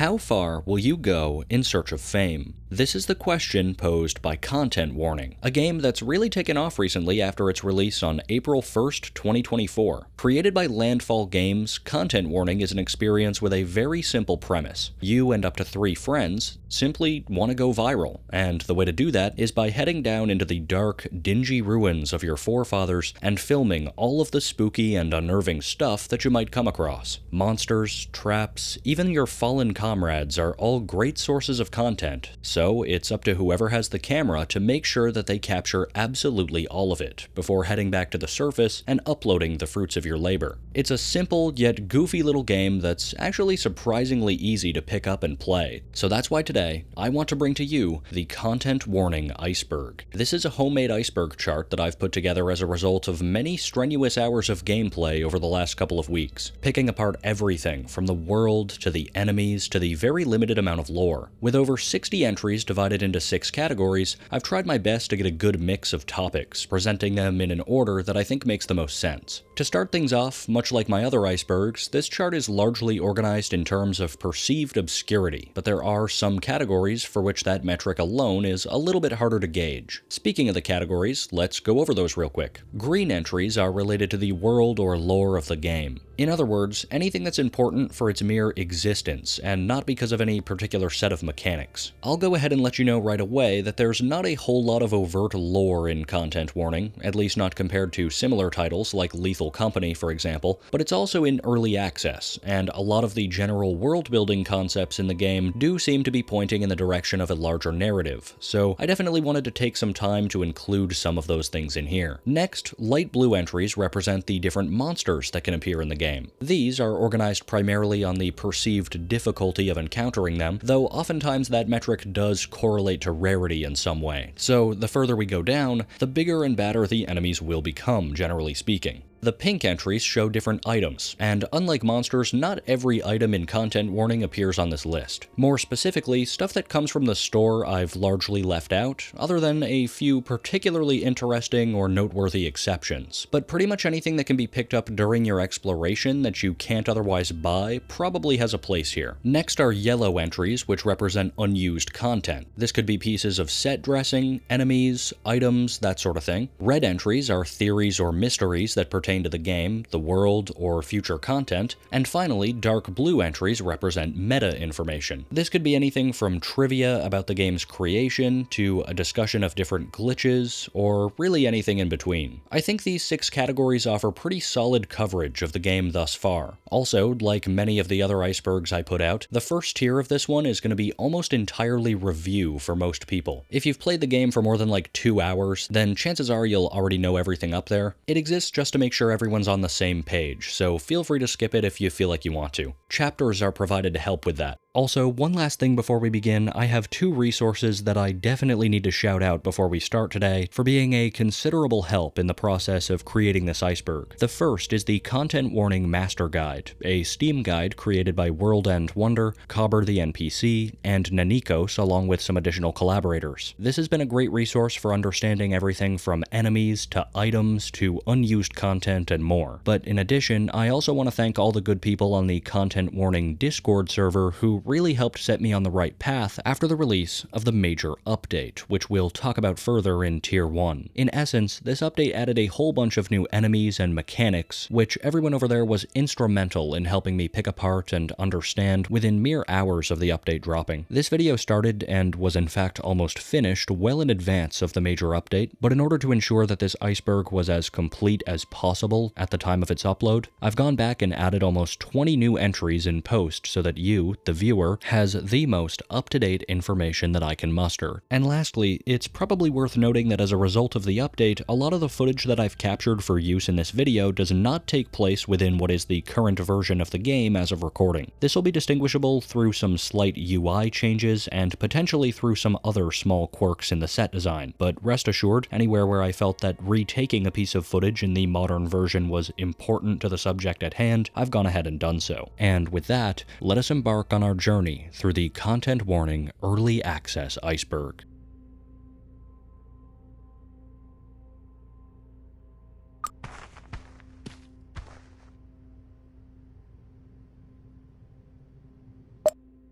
How far will you go in search of fame? This is the question posed by Content Warning, a game that's really taken off recently after its release on April 1st, 2024. Created by Landfall Games, Content Warning is an experience with a very simple premise. You and up to 3 friends simply want to go viral, and the way to do that is by heading down into the dark, dingy ruins of your forefathers and filming all of the spooky and unnerving stuff that you might come across. Monsters, traps, even your fallen comrades are all great sources of content, so it's up to whoever has the camera to make sure that they capture absolutely all of it before heading back to the surface and uploading the fruits of your labor. It's a simple yet goofy little game that's actually surprisingly easy to pick up and play, so that's why today I want to bring to you the Content Warning Iceberg. This is a homemade iceberg chart that I've put together as a result of many strenuous hours of gameplay over the last couple of weeks, picking apart everything from the world to the enemies to the very limited amount of lore. With over 60 entries divided into 6 categories, I've tried my best to get a good mix of topics, presenting them in an order that I think makes the most sense. To start things off, much like my other icebergs, this chart is largely organized in terms of perceived obscurity, but there are some categories for which that metric alone is a little bit harder to gauge. Speaking of the categories, let's go over those real quick. Green entries are related to the world or lore of the game. In other words, anything that's important for its mere existence, and not because of any particular set of mechanics. I'll go ahead and let you know right away that there's not a whole lot of overt lore in Content Warning, at least not compared to similar titles like Lethal Company, for example, but it's also in early access, and a lot of the general world-building concepts in the game do seem to be pointing in the direction of a larger narrative, so I definitely wanted to take some time to include some of those things in here. Next, light blue entries represent the different monsters that can appear in the game. These are organized primarily on the perceived difficulty of encountering them, though oftentimes that metric does correlate to rarity in some way. So the further we go down, the bigger and badder the enemies will become, generally speaking. The pink entries show different items, and unlike monsters, not every item in Content Warning appears on this list. More specifically, stuff that comes from the store I've largely left out, other than a few particularly interesting or noteworthy exceptions. But pretty much anything that can be picked up during your exploration that you can't otherwise buy probably has a place here. Next are yellow entries, which represent unused content. This could be pieces of set dressing, enemies, items, that sort of thing. Red entries are theories or mysteries that pertain to the game, the world, or future content, and finally, dark blue entries represent meta information. This could be anything from trivia about the game's creation to a discussion of different glitches, or really anything in between. I think these 6 categories offer pretty solid coverage of the game thus far. Also, like many of the other icebergs I put out, the first tier of this one is going to be almost entirely review for most people. If you've played the game for more than like 2 hours, then chances are you'll already know everything up there. It exists just to make sure everyone's on the same page, so feel free to skip it if you feel like you want to. Chapters are provided to help with that. Also, one last thing before we begin, I have 2 resources that I definitely need to shout out before we start today for being a considerable help in the process of creating this iceberg. The first is the Content Warning Master Guide, a Steam guide created by World End Wonder, Cobber the NPC, and Nanikos along with some additional collaborators. This has been a great resource for understanding everything from enemies to items to unused content and more. But in addition, I also want to thank all the good people on the Content Warning Discord server who really helped set me on the right path after the release of the major update, which we'll talk about further in Tier 1. In essence, this update added a whole bunch of new enemies and mechanics, which everyone over there was instrumental in helping me pick apart and understand within mere hours of the update dropping. This video started and was in fact almost finished well in advance of the major update, but in order to ensure that this iceberg was as complete as possible at the time of its upload, I've gone back and added almost 20 new entries in post so that you, the viewer, has the most up-to-date information that I can muster. And lastly, it's probably worth noting that as a result of the update, a lot of the footage that I've captured for use in this video does not take place within what is the current version of the game as of recording. This will be distinguishable through some slight UI changes and potentially through some other small quirks in the set design, but rest assured, anywhere where I felt that retaking a piece of footage in the modern version was important to the subject at hand, I've gone ahead and done so. And with that, let us embark on our journey through the Content Warning Early Access Iceberg.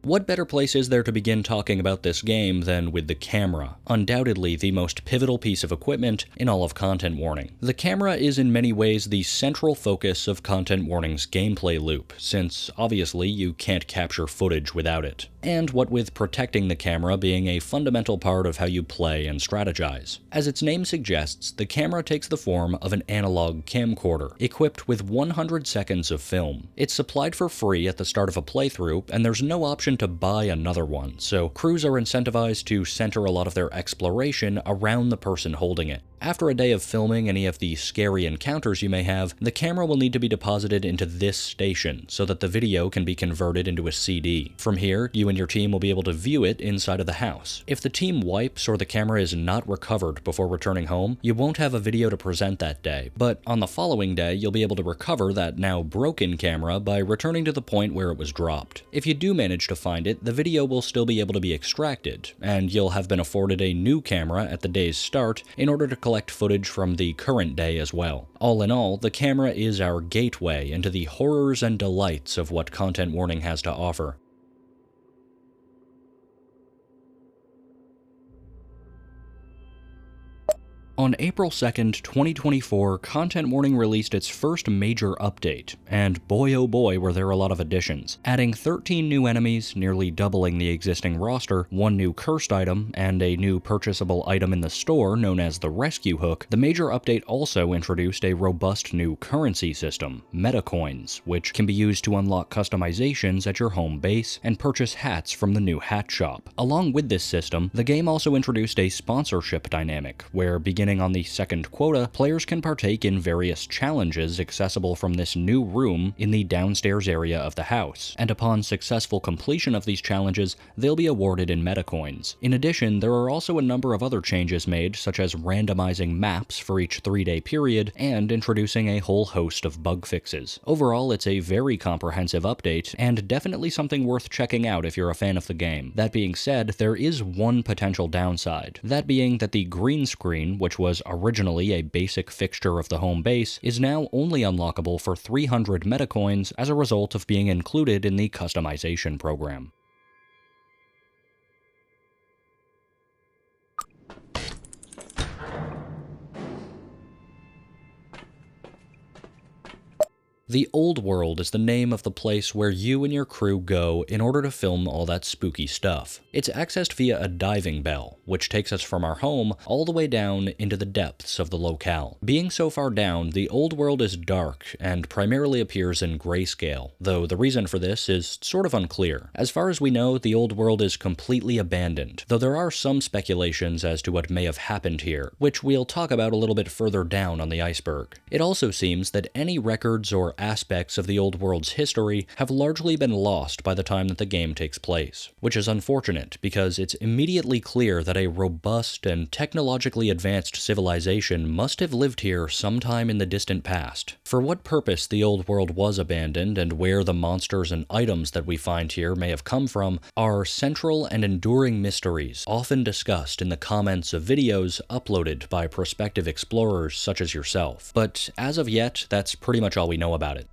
What better place is there to begin talking about this game than with the camera, undoubtedly the most pivotal piece of equipment in all of Content Warning. The camera is in many ways the central focus of Content Warning's gameplay loop, since obviously you can't capture footage without it. And what with protecting the camera being a fundamental part of how you play and strategize. As its name suggests, the camera takes the form of an analog camcorder, equipped with 100 seconds of film. It's supplied for free at the start of a playthrough, and there's no option to buy another one, so crews are incentivized to center a lot of their exploration around the person holding it. After a day of filming any of the scary encounters you may have, the camera will need to be deposited into this station so that the video can be converted into a CD. From here, you and your team will be able to view it inside of the house. If the team wipes or the camera is not recovered before returning home, you won't have a video to present that day, but on the following day, you'll be able to recover that now broken camera by returning to the point where it was dropped. If you do manage to find it, the video will still be able to be extracted, and you'll have been afforded a new camera at the day's start in order to collect footage from the current day as well. All in all, the camera is our gateway into the horrors and delights of what Content Warning has to offer. On April 2nd, 2024, Content Warning released its first major update, and boy oh boy were there a lot of additions. Adding 13 new enemies, nearly doubling the existing roster, one new cursed item, and a new purchasable item in the store known as the Rescue Hook, the major update also introduced a robust new currency system, Metacoins, which can be used to unlock customizations at your home base and purchase hats from the new hat shop. Along with this system, the game also introduced a sponsorship dynamic, where beginning on the second quota, players can partake in various challenges accessible from this new room in the downstairs area of the house, and upon successful completion of these challenges, they'll be awarded in Metacoins. In addition, there are also a number of other changes made, such as randomizing maps for each 3-day period, and introducing a whole host of bug fixes. Overall, it's a very comprehensive update, and definitely something worth checking out if you're a fan of the game. That being said, there is one potential downside, that being that the green screen, which was originally a basic fixture of the home base, is now only unlockable for 300 Metacoins as a result of being included in the customization program. The Old World is the name of the place where you and your crew go in order to film all that spooky stuff. It's accessed via a diving bell, which takes us from our home all the way down into the depths of the locale. Being so far down, the Old World is dark and primarily appears in grayscale, though the reason for this is sort of unclear. As far as we know, the Old World is completely abandoned, though there are some speculations as to what may have happened here, which we'll talk about a little bit further down on the iceberg. It also seems that any records or aspects of the Old World's history have largely been lost by the time that the game takes place, which is unfortunate because it's immediately clear that a robust and technologically advanced civilization must have lived here sometime in the distant past. For what purpose the Old World was abandoned and where the monsters and items that we find here may have come from are central and enduring mysteries, often discussed in the comments of videos uploaded by prospective explorers such as yourself. But as of yet, that's pretty much all we know about it.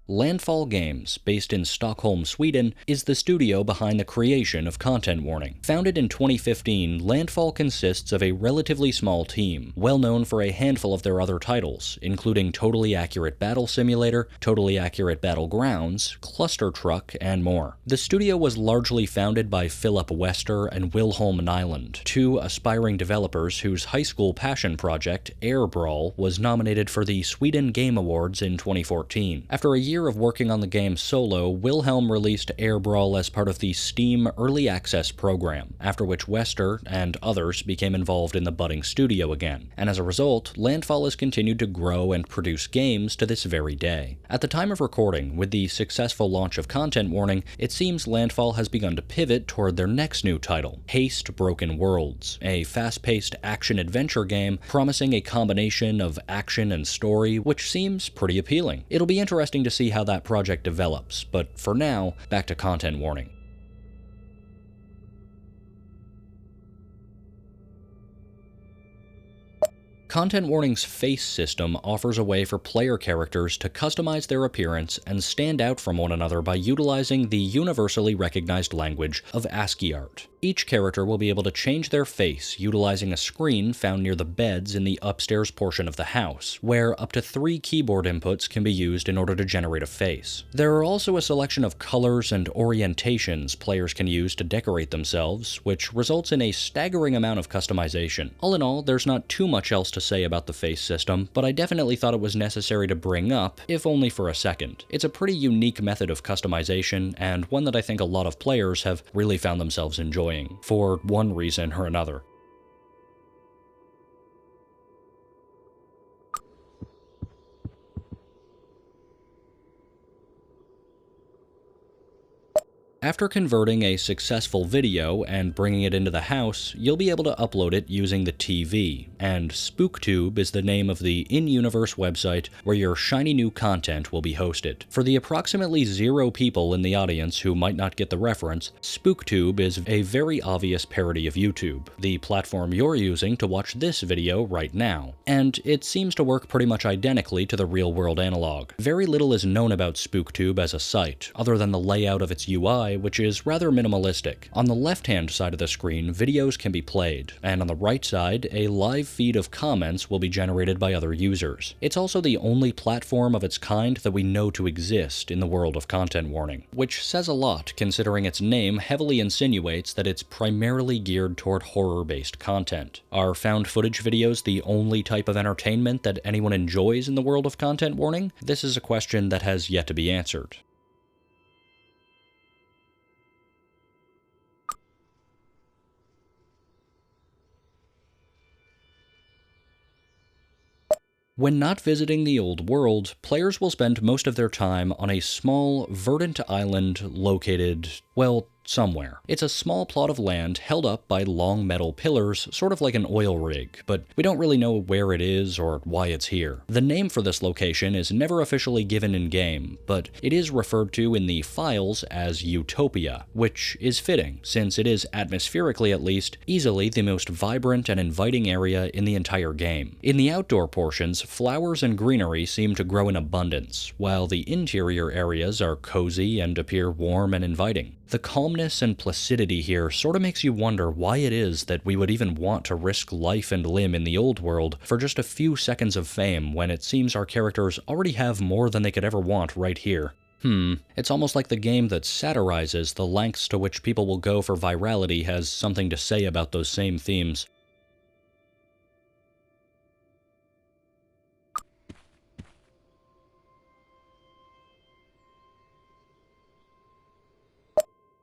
Landfall Games, based in Stockholm, Sweden, is the studio behind the creation of Content Warning. Founded in 2015, Landfall consists of a relatively small team, well known for a handful of their other titles, including Totally Accurate Battle Simulator, Totally Accurate Battlegrounds, Cluster Truck, and more. The studio was largely founded by Philip Wester and Wilhelm Nyland, two aspiring developers whose high school passion project, Air Brawl, was nominated for the Sweden Game Awards in 2014. After a year of working on the game solo, Wilhelm released Air Brawl as part of the Steam Early Access program, after which Wester and others became involved in the budding studio again, and as a result, Landfall has continued to grow and produce games to this very day. At the time of recording, with the successful launch of Content Warning, it seems Landfall has begun to pivot toward their next new title, Haste Broken Worlds, a fast-paced action-adventure game promising a combination of action and story, which seems pretty appealing. It'll be interesting to see how that project develops, but for now, back to Content Warning. Content Warning's face system offers a way for player characters to customize their appearance and stand out from one another by utilizing the universally recognized language of ASCII art. Each character will be able to change their face utilizing a screen found near the beds in the upstairs portion of the house, where up to 3 keyboard inputs can be used in order to generate a face. There are also a selection of colors and orientations players can use to decorate themselves, which results in a staggering amount of customization. All in all, there's not too much else to say about the face system, but I definitely thought it was necessary to bring up, if only for a second. It's a pretty unique method of customization, and one that I think a lot of players have really found themselves enjoying, for one reason or another. After converting a successful video and bringing it into the house, you'll be able to upload it using the TV, and SpookTube is the name of the in-universe website where your shiny new content will be hosted. For the approximately 0 people in the audience who might not get the reference, SpookTube is a very obvious parody of YouTube, the platform you're using to watch this video right now, and it seems to work pretty much identically to the real-world analog. Very little is known about SpookTube as a site, other than the layout of its UI, which is rather minimalistic. On the left-hand side of the screen, videos can be played, and on the right side, a live feed of comments will be generated by other users. It's also the only platform of its kind that we know to exist in the world of Content Warning, which says a lot considering its name heavily insinuates that it's primarily geared toward horror-based content. Are found footage videos the only type of entertainment that anyone enjoys in the world of Content Warning? This is a question that has yet to be answered. When not visiting the old world, players will spend most of their time on a small, verdant island located, well, somewhere. It's a small plot of land held up by long metal pillars, sort of like an oil rig, but we don't really know where it is or why it's here. The name for this location is never officially given in-game, but it is referred to in the files as Utopia, which is fitting, since it is, atmospherically at least, easily the most vibrant and inviting area in the entire game. In the outdoor portions, flowers and greenery seem to grow in abundance, while the interior areas are cozy and appear warm and inviting. The calmness and placidity here sort of makes you wonder why it is that we would even want to risk life and limb in the old world for just a few seconds of fame when it seems our characters already have more than they could ever want right here. It's almost like the game that satirizes the lengths to which people will go for virality has something to say about those same themes.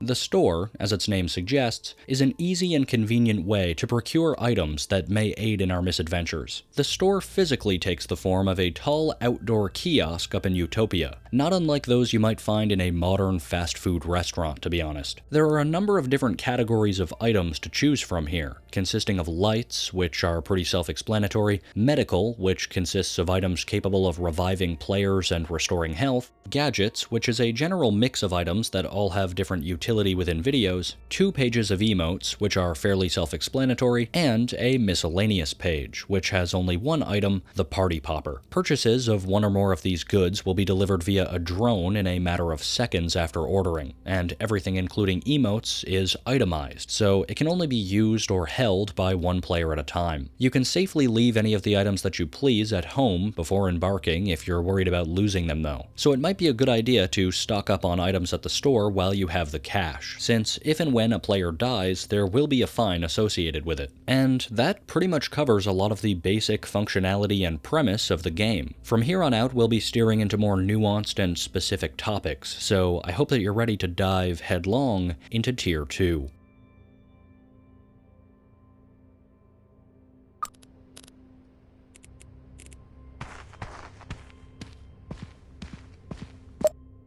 The store, as its name suggests, is an easy and convenient way to procure items that may aid in our misadventures. The store physically takes the form of a tall outdoor kiosk up in Utopia, not unlike those you might find in a modern fast food restaurant, to be honest. There are a number of different categories of items to choose from here, consisting of lights, which are pretty self-explanatory, medical, which consists of items capable of reviving players and restoring health, gadgets, which is a general mix of items that all have different utility within videos, 2 pages of emotes, which are fairly self-explanatory, and a miscellaneous page, which has only one item, the party popper. Purchases of one or more of these goods will be delivered via a drone in a matter of seconds after ordering, and everything including emotes is itemized, so it can only be used or held by one player at a time. You can safely leave any of the items that you please at home before embarking if you're worried about losing them though, so it might be a good idea to stock up on items at the store while you have the cash, since if and when a player dies, there will be a fine associated with it. And that pretty much covers a lot of the basic functionality and premise of the game. From here on out, we'll be steering into more nuanced and specific topics, so I hope that you're ready to dive headlong into Tier 2.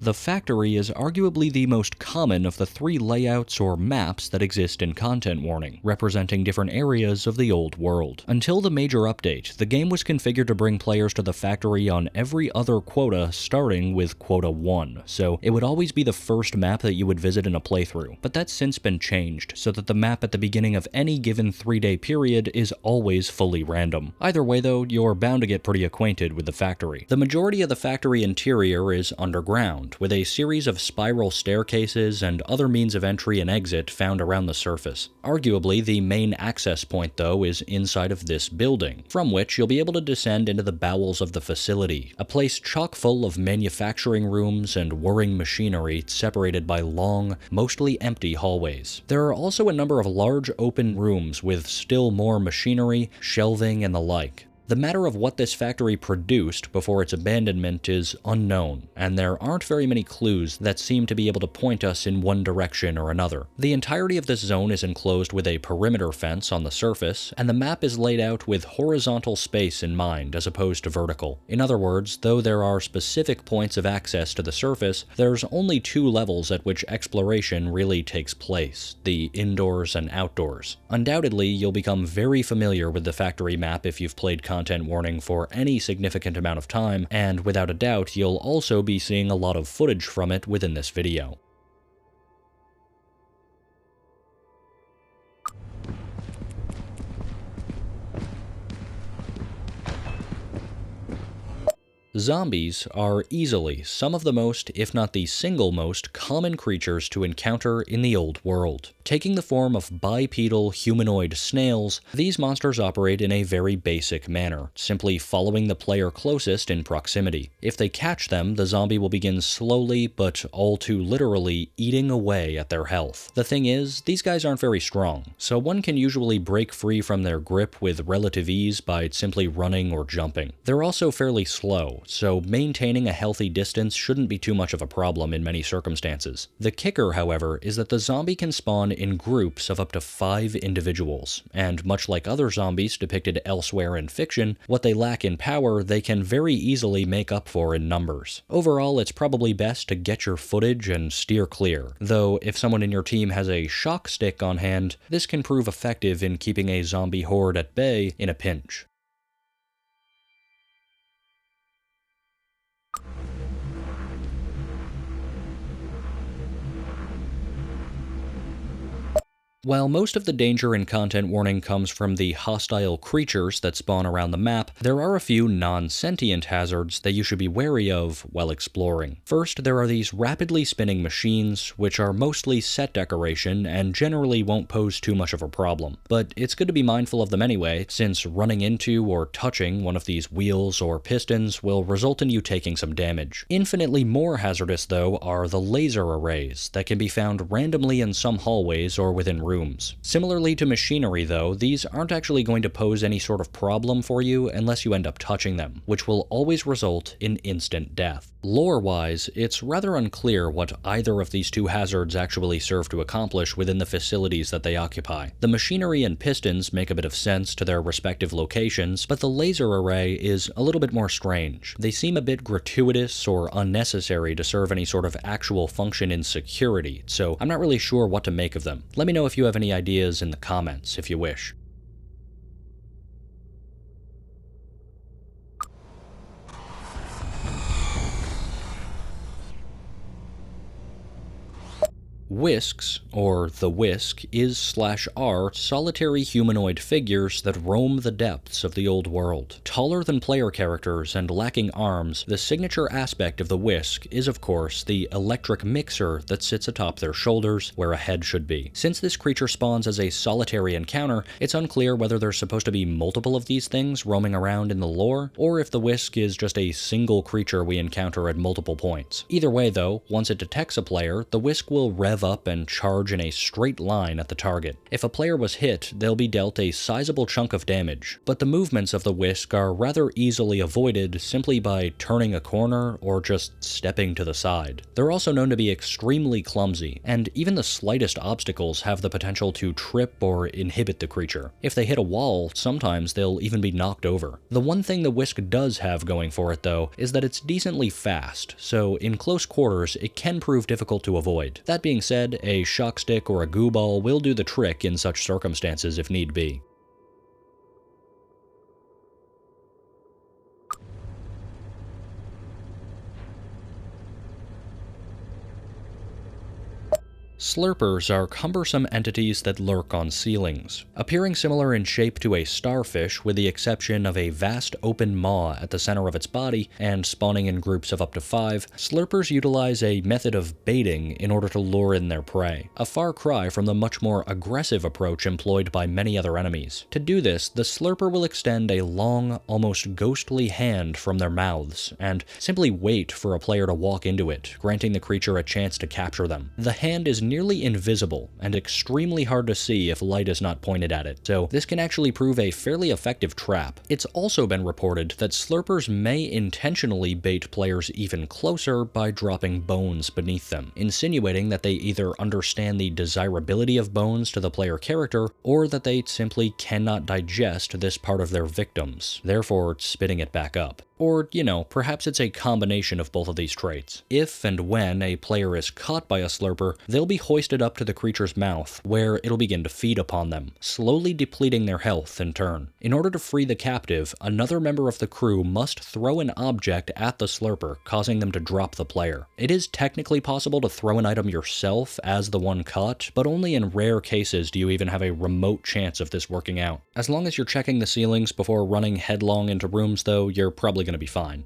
The factory is arguably the most common of the 3 layouts or maps that exist in Content Warning, representing different areas of the old world. Until the major update, the game was configured to bring players to the factory on every other quota starting with quota 1, so it would always be the first map that you would visit in a playthrough. But that's since been changed, so that the map at the beginning of any given 3-day period is always fully random. Either way though, you're bound to get pretty acquainted with the factory. The majority of the factory interior is underground, with a series of spiral staircases and other means of entry and exit found around the surface. Arguably, the main access point though is inside of this building, from which you'll be able to descend into the bowels of the facility, a place chock full of manufacturing rooms and whirring machinery separated by long, mostly empty hallways. There are also a number of large open rooms with still more machinery, shelving, and the like. The matter of what this factory produced before its abandonment is unknown, and there aren't very many clues that seem to be able to point us in one direction or another. The entirety of this zone is enclosed with a perimeter fence on the surface, and the map is laid out with horizontal space in mind as opposed to vertical. In other words, though there are specific points of access to the surface, there's only 2 levels at which exploration really takes place, the indoors and outdoors. Undoubtedly, you'll become very familiar with the factory map if you've played Content Warning for any significant amount of time, and without a doubt, you'll also be seeing a lot of footage from it within this video. Zombies are easily some of the most, if not the single most, common creatures to encounter in the old world. Taking the form of bipedal humanoid snails, these monsters operate in a very basic manner, simply following the player closest in proximity. If they catch them, the zombie will begin slowly, but all too literally, eating away at their health. The thing is, these guys aren't very strong, so one can usually break free from their grip with relative ease by simply running or jumping. They're also fairly slow, so maintaining a healthy distance shouldn't be too much of a problem in many circumstances. The kicker, however, is that the zombie can spawn in groups of up to 5 individuals, and much like other zombies depicted elsewhere in fiction, what they lack in power they can very easily make up for in numbers. Overall, it's probably best to get your footage and steer clear, though if someone in your team has a shock stick on hand, this can prove effective in keeping a zombie horde at bay in a pinch. While most of the danger in Content Warning comes from the hostile creatures that spawn around the map, there are a few non-sentient hazards that you should be wary of while exploring. First, there are these rapidly spinning machines, which are mostly set decoration and generally won't pose too much of a problem. But it's good to be mindful of them anyway, since running into or touching one of these wheels or pistons will result in you taking some damage. Infinitely more hazardous, though, are the laser arrays that can be found randomly in some hallways or within rooms. Similarly to machinery though, these aren't actually going to pose any sort of problem for you unless you end up touching them, which will always result in instant death. Lore-wise, it's rather unclear what either of these 2 hazards actually serve to accomplish within the facilities that they occupy. The machinery and pistons make a bit of sense to their respective locations, but the laser array is a little bit more strange. They seem a bit gratuitous or unnecessary to serve any sort of actual function in security, so I'm not really sure what to make of them. Let me know if you have any ideas in the comments if you wish. Whisks, or the Whisk, is/are solitary humanoid figures that roam the depths of the old world. Taller than player characters and lacking arms, the signature aspect of the Whisk is, of course, the electric mixer that sits atop their shoulders where a head should be. Since this creature spawns as a solitary encounter, it's unclear whether there's supposed to be multiple of these things roaming around in the lore, or if the Whisk is just a single creature we encounter at multiple points. Either way though, once it detects a player, the Whisk will rev rev up and charge in a straight line at the target. If a player was hit, they'll be dealt a sizable chunk of damage, but the movements of the whisk are rather easily avoided simply by turning a corner or just stepping to the side. They're also known to be extremely clumsy, and even the slightest obstacles have the potential to trip or inhibit the creature. If they hit a wall, sometimes they'll even be knocked over. The one thing the whisk does have going for it though is that it's decently fast, so in close quarters it can prove difficult to avoid. That being said, a shock stick or a goo ball will do the trick in such circumstances if need be. Slurpers are cumbersome entities that lurk on ceilings. Appearing similar in shape to a starfish with the exception of a vast open maw at the center of its body and spawning in groups of up to 5, slurpers utilize a method of baiting in order to lure in their prey, a far cry from the much more aggressive approach employed by many other enemies. To do this, the slurper will extend a long, almost ghostly hand from their mouths and simply wait for a player to walk into it, granting the creature a chance to capture them. The hand is nearly invisible and extremely hard to see if light is not pointed at it, so this can actually prove a fairly effective trap. It's also been reported that slurpers may intentionally bait players even closer by dropping bones beneath them, insinuating that they either understand the desirability of bones to the player character or that they simply cannot digest this part of their victims, therefore spitting it back up. Or, perhaps it's a combination of both of these traits. If and when a player is caught by a slurper, they'll be hoisted up to the creature's mouth, where it'll begin to feed upon them, slowly depleting their health in turn. In order to free the captive, another member of the crew must throw an object at the slurper, causing them to drop the player. It is technically possible to throw an item yourself as the one caught, but only in rare cases do you even have a remote chance of this working out. As long as you're checking the ceilings before running headlong into rooms though, you're probably going to be fine.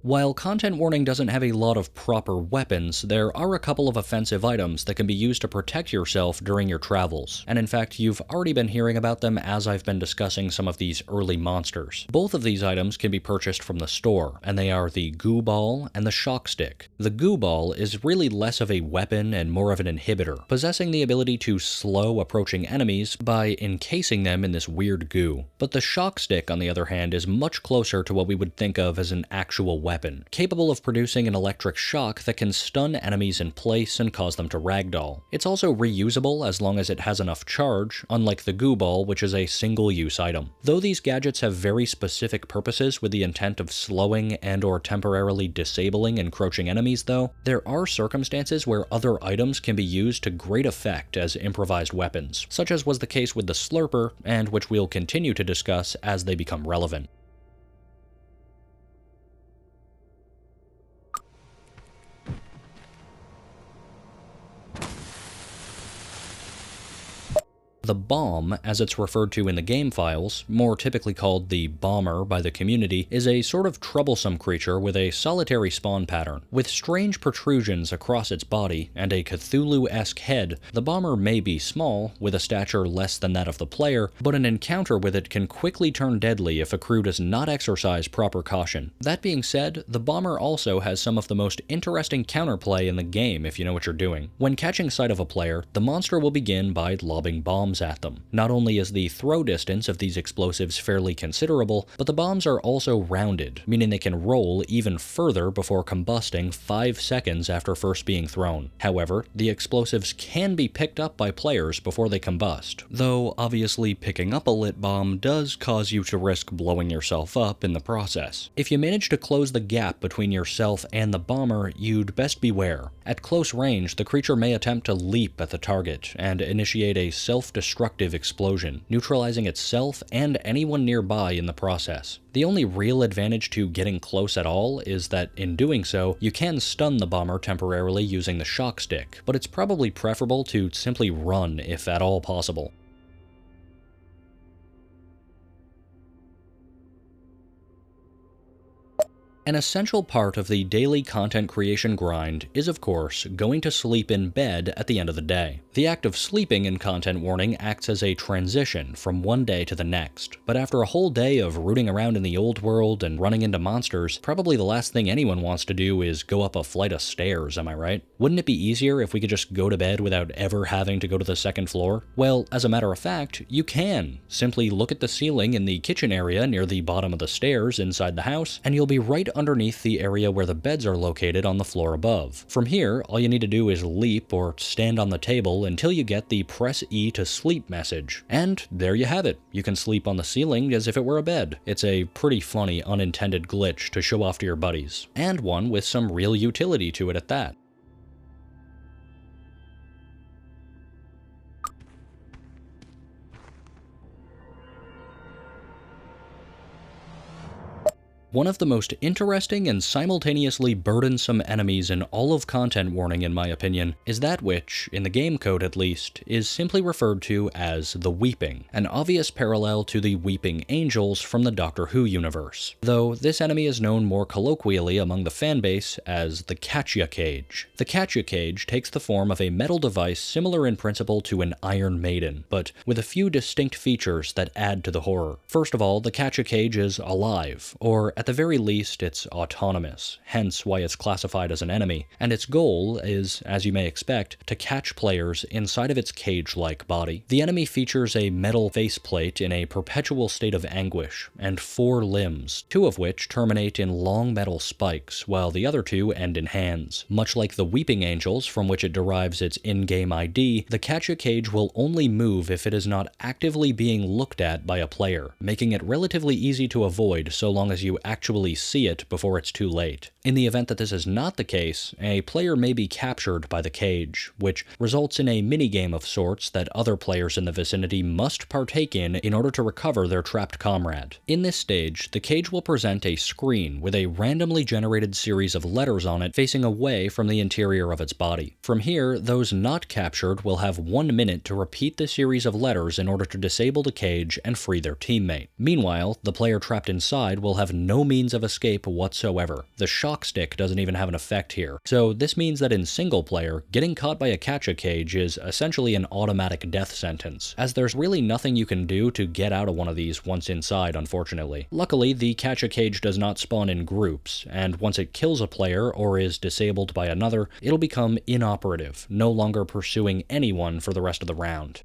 While Content Warning doesn't have a lot of proper weapons, there are a couple of offensive items that can be used to protect yourself during your travels, and in fact you've already been hearing about them as I've been discussing some of these early monsters. Both of these items can be purchased from the store, and they are the goo ball and the shock stick. The goo ball is really less of a weapon and more of an inhibitor, possessing the ability to slow approaching enemies by encasing them in this weird goo. But the shock stick, on the other hand, is much closer to what we would think of as an actual weapon, capable of producing an electric shock that can stun enemies in place and cause them to ragdoll. It's also reusable as long as it has enough charge, unlike the goo ball, which is a single-use item. Though these gadgets have very specific purposes with the intent of slowing and/or temporarily disabling encroaching enemies though, there are circumstances where other items can be used to great effect as improvised weapons, such as was the case with the slurper, and which we'll continue to discuss as they become relevant. The bomb, as it's referred to in the game files, more typically called the bomber by the community, is a sort of troublesome creature with a solitary spawn pattern. With strange protrusions across its body and a Cthulhu-esque head, the bomber may be small, with a stature less than that of the player, but an encounter with it can quickly turn deadly if a crew does not exercise proper caution. That being said, the bomber also has some of the most interesting counterplay in the game if you know what you're doing. When catching sight of a player, the monster will begin by lobbing bombs at them. Not only is the throw distance of these explosives fairly considerable, but the bombs are also rounded, meaning they can roll even further before combusting 5 seconds after first being thrown. However, the explosives can be picked up by players before they combust, though obviously picking up a lit bomb does cause you to risk blowing yourself up in the process. If you manage to close the gap between yourself and the bomber, you'd best beware. At close range, the creature may attempt to leap at the target and initiate a self-destructive explosion, neutralizing itself and anyone nearby in the process. The only real advantage to getting close at all is that, in doing so, you can stun the bomber temporarily using the shock stick, but it's probably preferable to simply run if at all possible. An essential part of the daily content creation grind is, of course, going to sleep in bed at the end of the day. The act of sleeping in Content Warning acts as a transition from one day to the next, but after a whole day of rooting around in the old world and running into monsters, probably the last thing anyone wants to do is go up a flight of stairs, am I right? Wouldn't it be easier if we could just go to bed without ever having to go to the second floor? Well, as a matter of fact, you can. Simply look at the ceiling in the kitchen area near the bottom of the stairs inside the house, and you'll be right underneath the area where the beds are located on the floor above. From here, all you need to do is leap or stand on the table until you get the press E to sleep message. And there you have it. You can sleep on the ceiling as if it were a bed. It's a pretty funny unintended glitch to show off to your buddies, and one with some real utility to it at that. One of the most interesting and simultaneously burdensome enemies in all of Content Warning, in my opinion, is that which, in the game code at least, is simply referred to as the Weeping, an obvious parallel to the Weeping Angels from the Doctor Who universe, though this enemy is known more colloquially among the fanbase as the Catcha Cage. The Catcha Cage takes the form of a metal device similar in principle to an Iron Maiden, but with a few distinct features that add to the horror. First of all, the Catcha Cage is alive, or at the very least, it's autonomous, hence why it's classified as an enemy, and its goal is, as you may expect, to catch players inside of its cage-like body. The enemy features a metal faceplate in a perpetual state of anguish, and 4 limbs, 2 of which terminate in long metal spikes, while the other 2 end in hands. Much like the Weeping Angels, from which it derives its in-game ID, the Catcha Cage will only move if it is not actively being looked at by a player, making it relatively easy to avoid so long as you actually see it before it's too late. In the event that this is not the case, a player may be captured by the cage, which results in a minigame of sorts that other players in the vicinity must partake in order to recover their trapped comrade. In this stage, the cage will present a screen with a randomly generated series of letters on it facing away from the interior of its body. From here, those not captured will have 1 minute to repeat the series of letters in order to disable the cage and free their teammate. Meanwhile, the player trapped inside will have no means of escape whatsoever. The shock stick doesn't even have an effect here. So this means that in single player, getting caught by a Catcha Cage is essentially an automatic death sentence, as there's really nothing you can do to get out of one of these once inside, unfortunately. Luckily, the Catcha Cage does not spawn in groups, and once it kills a player or is disabled by another, it'll become inoperative, no longer pursuing anyone for the rest of the round.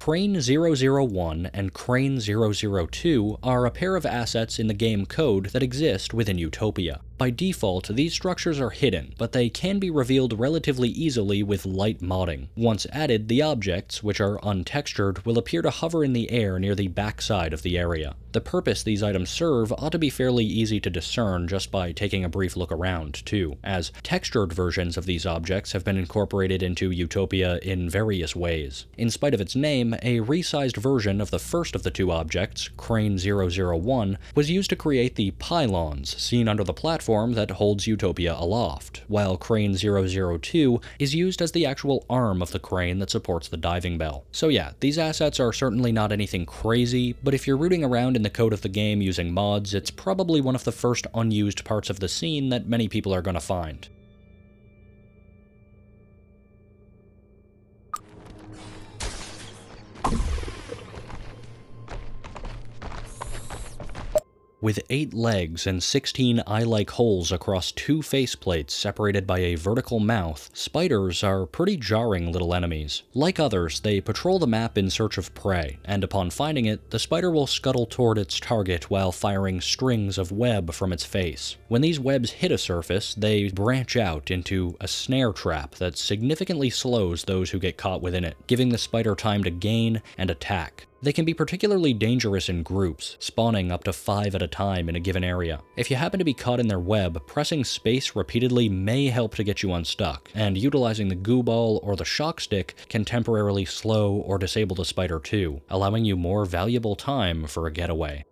Crane 001 and Crane 002 are a pair of assets in the game code that exist within Utopia. By default, these structures are hidden, but they can be revealed relatively easily with light modding. Once added, the objects, which are untextured, will appear to hover in the air near the backside of the area. The purpose these items serve ought to be fairly easy to discern just by taking a brief look around, too, as textured versions of these objects have been incorporated into Utopia in various ways. In spite of its name, a resized version of the first of the 2 objects, Crane 001, was used to create the pylons seen under the platform that holds Utopia aloft, while Crane 002 is used as the actual arm of the crane that supports the diving bell. So yeah, these assets are certainly not anything crazy, but if you're rooting around in the code of the game using mods, it's probably one of the first unused parts of the scene that many people are going to find. With 8 legs and 16 eye-like holes across 2 faceplates separated by a vertical mouth, spiders are pretty jarring little enemies. Like others, they patrol the map in search of prey, and upon finding it, the spider will scuttle toward its target while firing strings of web from its face. When these webs hit a surface, they branch out into a snare trap that significantly slows those who get caught within it, giving the spider time to gain and attack. They can be particularly dangerous in groups, spawning up to 5 at a time in a given area. If you happen to be caught in their web, pressing space repeatedly may help to get you unstuck, and utilizing the goo ball or the shock stick can temporarily slow or disable the spider too, allowing you more valuable time for a getaway.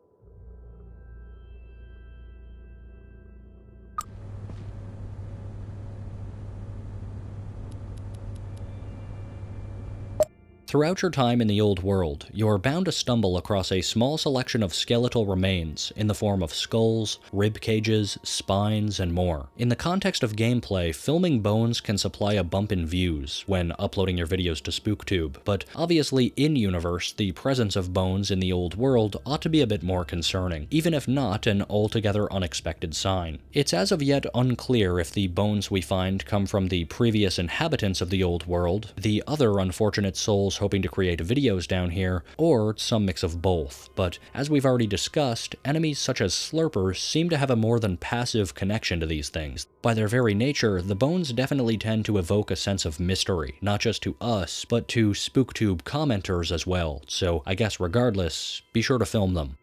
Throughout your time in the old world, you're bound to stumble across a small selection of skeletal remains in the form of skulls, rib cages, spines, and more. In the context of gameplay, filming bones can supply a bump in views when uploading your videos to SpookTube, but obviously in-universe, the presence of bones in the old world ought to be a bit more concerning, even if not an altogether unexpected sign. It's as of yet unclear if the bones we find come from the previous inhabitants of the old world, the other unfortunate souls hoping to create videos down here, or some mix of both. But as we've already discussed, enemies such as slurpers seem to have a more than passive connection to these things. By their very nature, the bones definitely tend to evoke a sense of mystery, not just to us, but to SpookTube commenters as well, so I guess regardless, be sure to film them.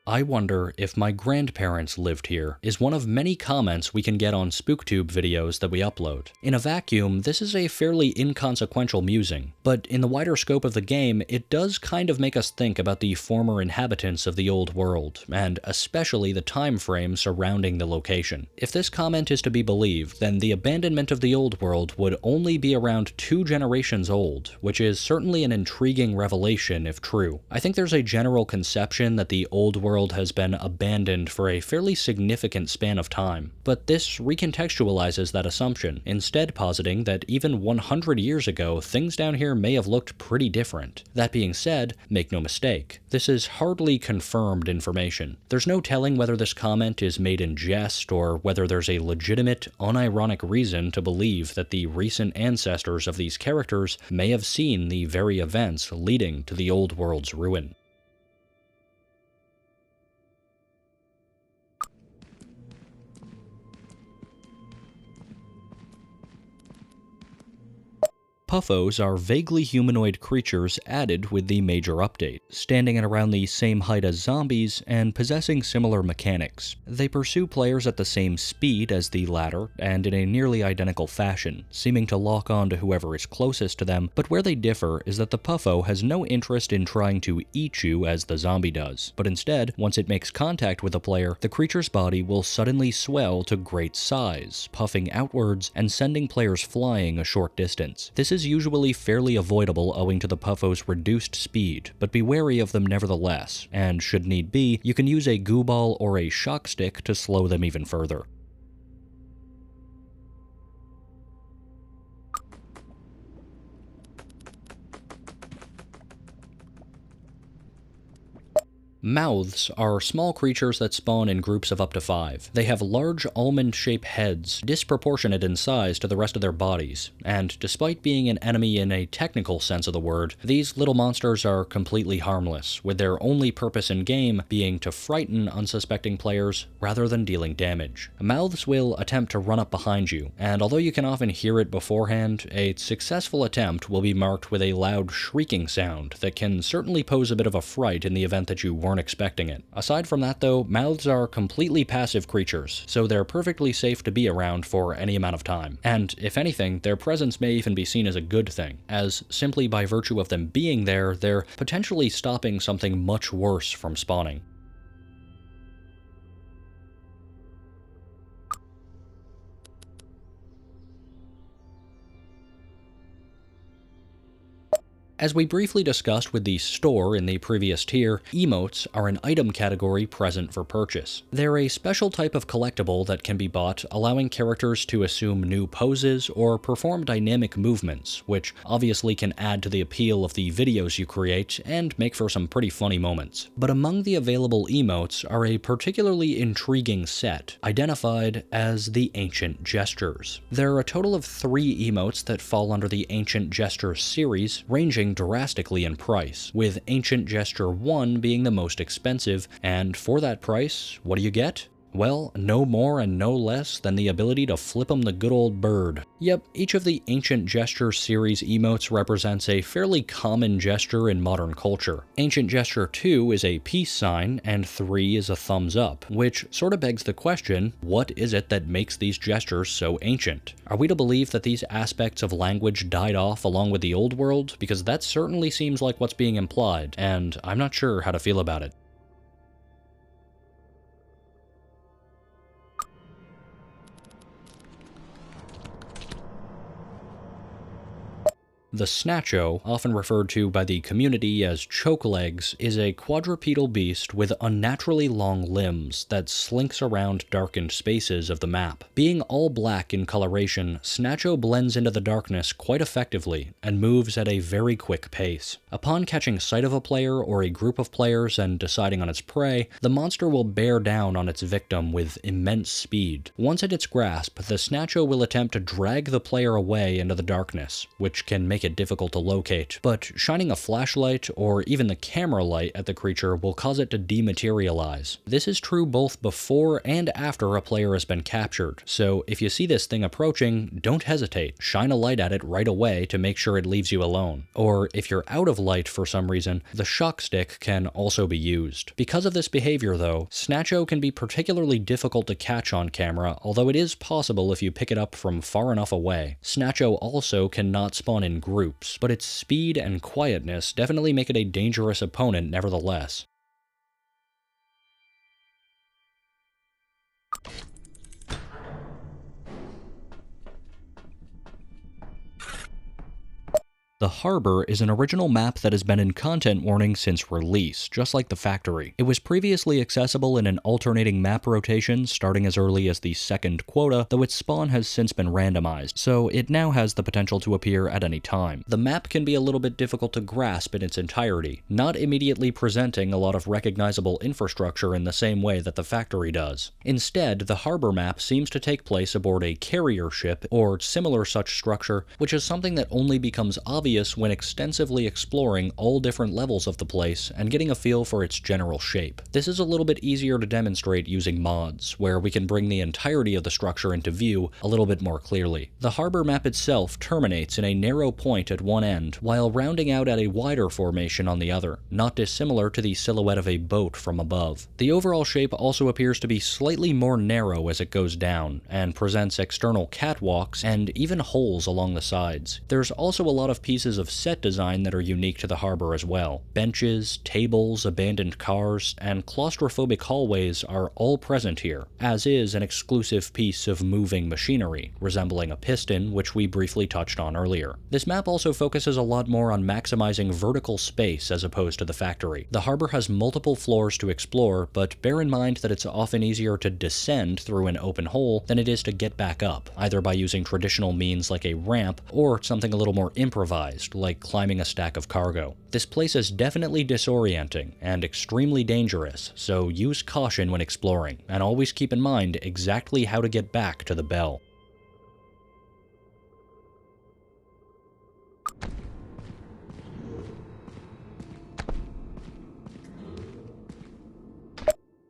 "I wonder if my grandparents lived here" is one of many comments we can get on SpookTube videos that we upload. In a vacuum, this is a fairly inconsequential musing, but in the wider scope of the game, it does kind of make us think about the former inhabitants of the old world, and especially the time frame surrounding the location. If this comment is to be believed, then the abandonment of the old world would only be around 2 generations old, which is certainly an intriguing revelation if true. I think there's a general conception that the old world has been abandoned for a fairly significant span of time, but this recontextualizes that assumption, instead positing that even 100 years ago, things down here may have looked pretty different. That being said, make no mistake, this is hardly confirmed information. There's no telling whether this comment is made in jest or whether there's a legitimate, unironic reason to believe that the recent ancestors of these characters may have seen the very events leading to the old world's ruin. Puffos are vaguely humanoid creatures added with the major update, standing at around the same height as zombies and possessing similar mechanics. They pursue players at the same speed as the latter and in a nearly identical fashion, seeming to lock on to whoever is closest to them, but where they differ is that the Puffo has no interest in trying to eat you as the zombie does, but instead, once it makes contact with a player, the creature's body will suddenly swell to great size, puffing outwards and sending players flying a short distance. This is usually fairly avoidable owing to the Puffo's reduced speed, but be wary of them nevertheless, and should need be, you can use a goo ball or a shock stick to slow them even further. Mouths are small creatures that spawn in groups of up to 5. They have large almond-shaped heads, disproportionate in size to the rest of their bodies, and despite being an enemy in a technical sense of the word, these little monsters are completely harmless, with their only purpose in game being to frighten unsuspecting players rather than dealing damage. Mouths will attempt to run up behind you, and although you can often hear it beforehand, a successful attempt will be marked with a loud shrieking sound that can certainly pose a bit of a fright in the event that you weren't expecting it. Aside from that though, mouths are completely passive creatures, so they're perfectly safe to be around for any amount of time. And if anything, their presence may even be seen as a good thing, as simply by virtue of them being there, they're potentially stopping something much worse from spawning. As we briefly discussed with the store in the previous tier, emotes are an item category present for purchase. They're a special type of collectible that can be bought, allowing characters to assume new poses or perform dynamic movements, which obviously can add to the appeal of the videos you create and make for some pretty funny moments. But among the available emotes are a particularly intriguing set, identified as the Ancient Gestures. There are a total of 3 emotes that fall under the Ancient Gestures series, ranging drastically in price, with Ancient Gesture 1 being the most expensive, and for that price, what do you get? Well, no more and no less than the ability to flip 'em the good old bird. Yep, each of the Ancient Gesture series emotes represents a fairly common gesture in modern culture. Ancient Gesture 2 is a peace sign, and 3 is a thumbs up, which sort of begs the question, what is it that makes these gestures so ancient? Are we to believe that these aspects of language died off along with the old world? Because that certainly seems like what's being implied, and I'm not sure how to feel about it. The Snatcho, often referred to by the community as choke legs, is a quadrupedal beast with unnaturally long limbs that slinks around darkened spaces of the map. Being all black in coloration, Snatcho blends into the darkness quite effectively and moves at a very quick pace. Upon catching sight of a player or a group of players and deciding on its prey, the monster will bear down on its victim with immense speed. Once at its grasp, the Snatcho will attempt to drag the player away into the darkness, which can make it difficult to locate, but shining a flashlight or even the camera light at the creature will cause it to dematerialize. This is true both before and after a player has been captured, so if you see this thing approaching, don't hesitate. Shine a light at it right away to make sure it leaves you alone. Or if you're out of light for some reason, the shock stick can also be used. Because of this behavior though, Snatcho can be particularly difficult to catch on camera, although it is possible if you pick it up from far enough away. Snatcho also cannot spawn in groups, but its speed and quietness definitely make it a dangerous opponent nevertheless. The Harbor is an original map that has been in content warning since release, just like the Factory. It was previously accessible in an alternating map rotation starting as early as the second quota, though its spawn has since been randomized, so it now has the potential to appear at any time. The map can be a little bit difficult to grasp in its entirety, not immediately presenting a lot of recognizable infrastructure in the same way that the Factory does. Instead, the Harbor map seems to take place aboard a carrier ship or similar such structure, which is something that only becomes obvious when extensively exploring all different levels of the place and getting a feel for its general shape. This is a little bit easier to demonstrate using mods, where we can bring the entirety of the structure into view a little bit more clearly. The harbor map itself terminates in a narrow point at one end, while rounding out at a wider formation on the other, not dissimilar to the silhouette of a boat from above. The overall shape also appears to be slightly more narrow as it goes down, and presents external catwalks and even holes along the sides. There's also a lot of pieces of set design that are unique to the harbor as well. Benches, tables, abandoned cars, and claustrophobic hallways are all present here, as is an exclusive piece of moving machinery, resembling a piston, which we briefly touched on earlier. This map also focuses a lot more on maximizing vertical space as opposed to the Factory. The harbor has multiple floors to explore, but bear in mind that it's often easier to descend through an open hole than it is to get back up, either by using traditional means like a ramp or something a little more improvised, like climbing a stack of cargo. This place is definitely disorienting and extremely dangerous, so use caution when exploring, and always keep in mind exactly how to get back to the bell.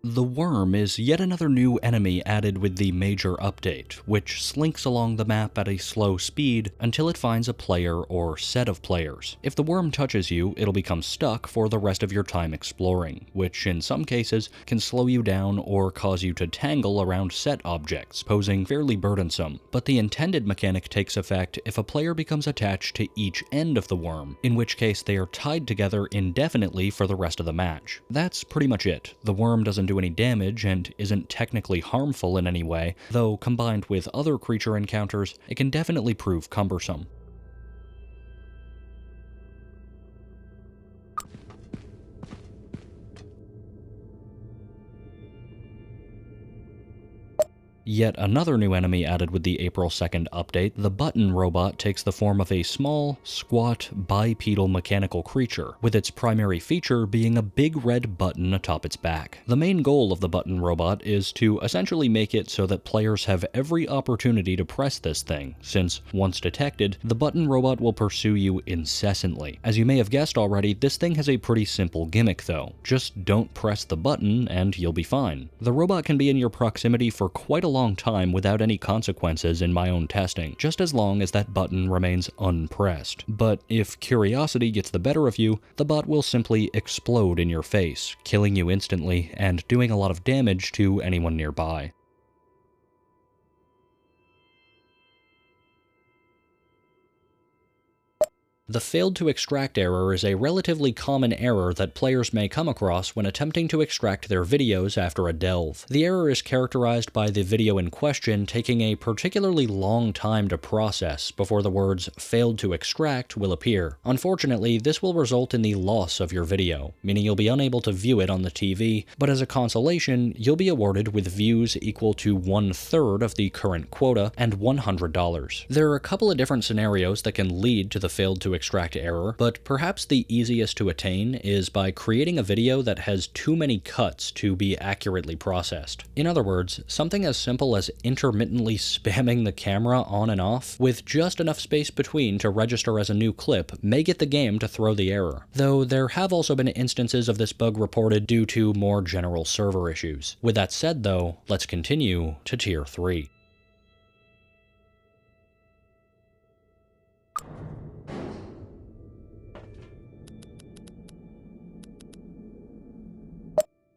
The Worm is yet another new enemy added with the major update, which slinks along the map at a slow speed until it finds a player or set of players. If the worm touches you, it'll become stuck for the rest of your time exploring, which in some cases can slow you down or cause you to tangle around set objects, posing fairly burdensome. But the intended mechanic takes effect if a player becomes attached to each end of the worm, in which case they are tied together indefinitely for the rest of the match. That's pretty much it. The worm doesn't do any damage and isn't technically harmful in any way, though combined with other creature encounters, it can definitely prove cumbersome. Yet another new enemy added with the April 2nd update, the button robot takes the form of a small, squat, bipedal mechanical creature, with its primary feature being a big red button atop its back. The main goal of the button robot is to essentially make it so that players have every opportunity to press this thing, since once detected, the button robot will pursue you incessantly. As you may have guessed already, this thing has a pretty simple gimmick though. Just don't press the button and you'll be fine. The robot can be in your proximity for quite a long time without any consequences in my own testing, just as long as that button remains unpressed. But if curiosity gets the better of you, the bot will simply explode in your face, killing you instantly and doing a lot of damage to anyone nearby. The failed to extract error is a relatively common error that players may come across when attempting to extract their videos after a delve. The error is characterized by the video in question taking a particularly long time to process before the words "failed to extract" will appear. Unfortunately, this will result in the loss of your video, meaning you'll be unable to view it on the TV, but as a consolation, you'll be awarded with views equal to 1/3 of the current quota and $100. There are a couple of different scenarios that can lead to the failed to extract error, but perhaps the easiest to attain is by creating a video that has too many cuts to be accurately processed. In other words, something as simple as intermittently spamming the camera on and off with just enough space between to register as a new clip may get the game to throw the error, though there have also been instances of this bug reported due to more general server issues. With that said though, let's continue to Tier 3.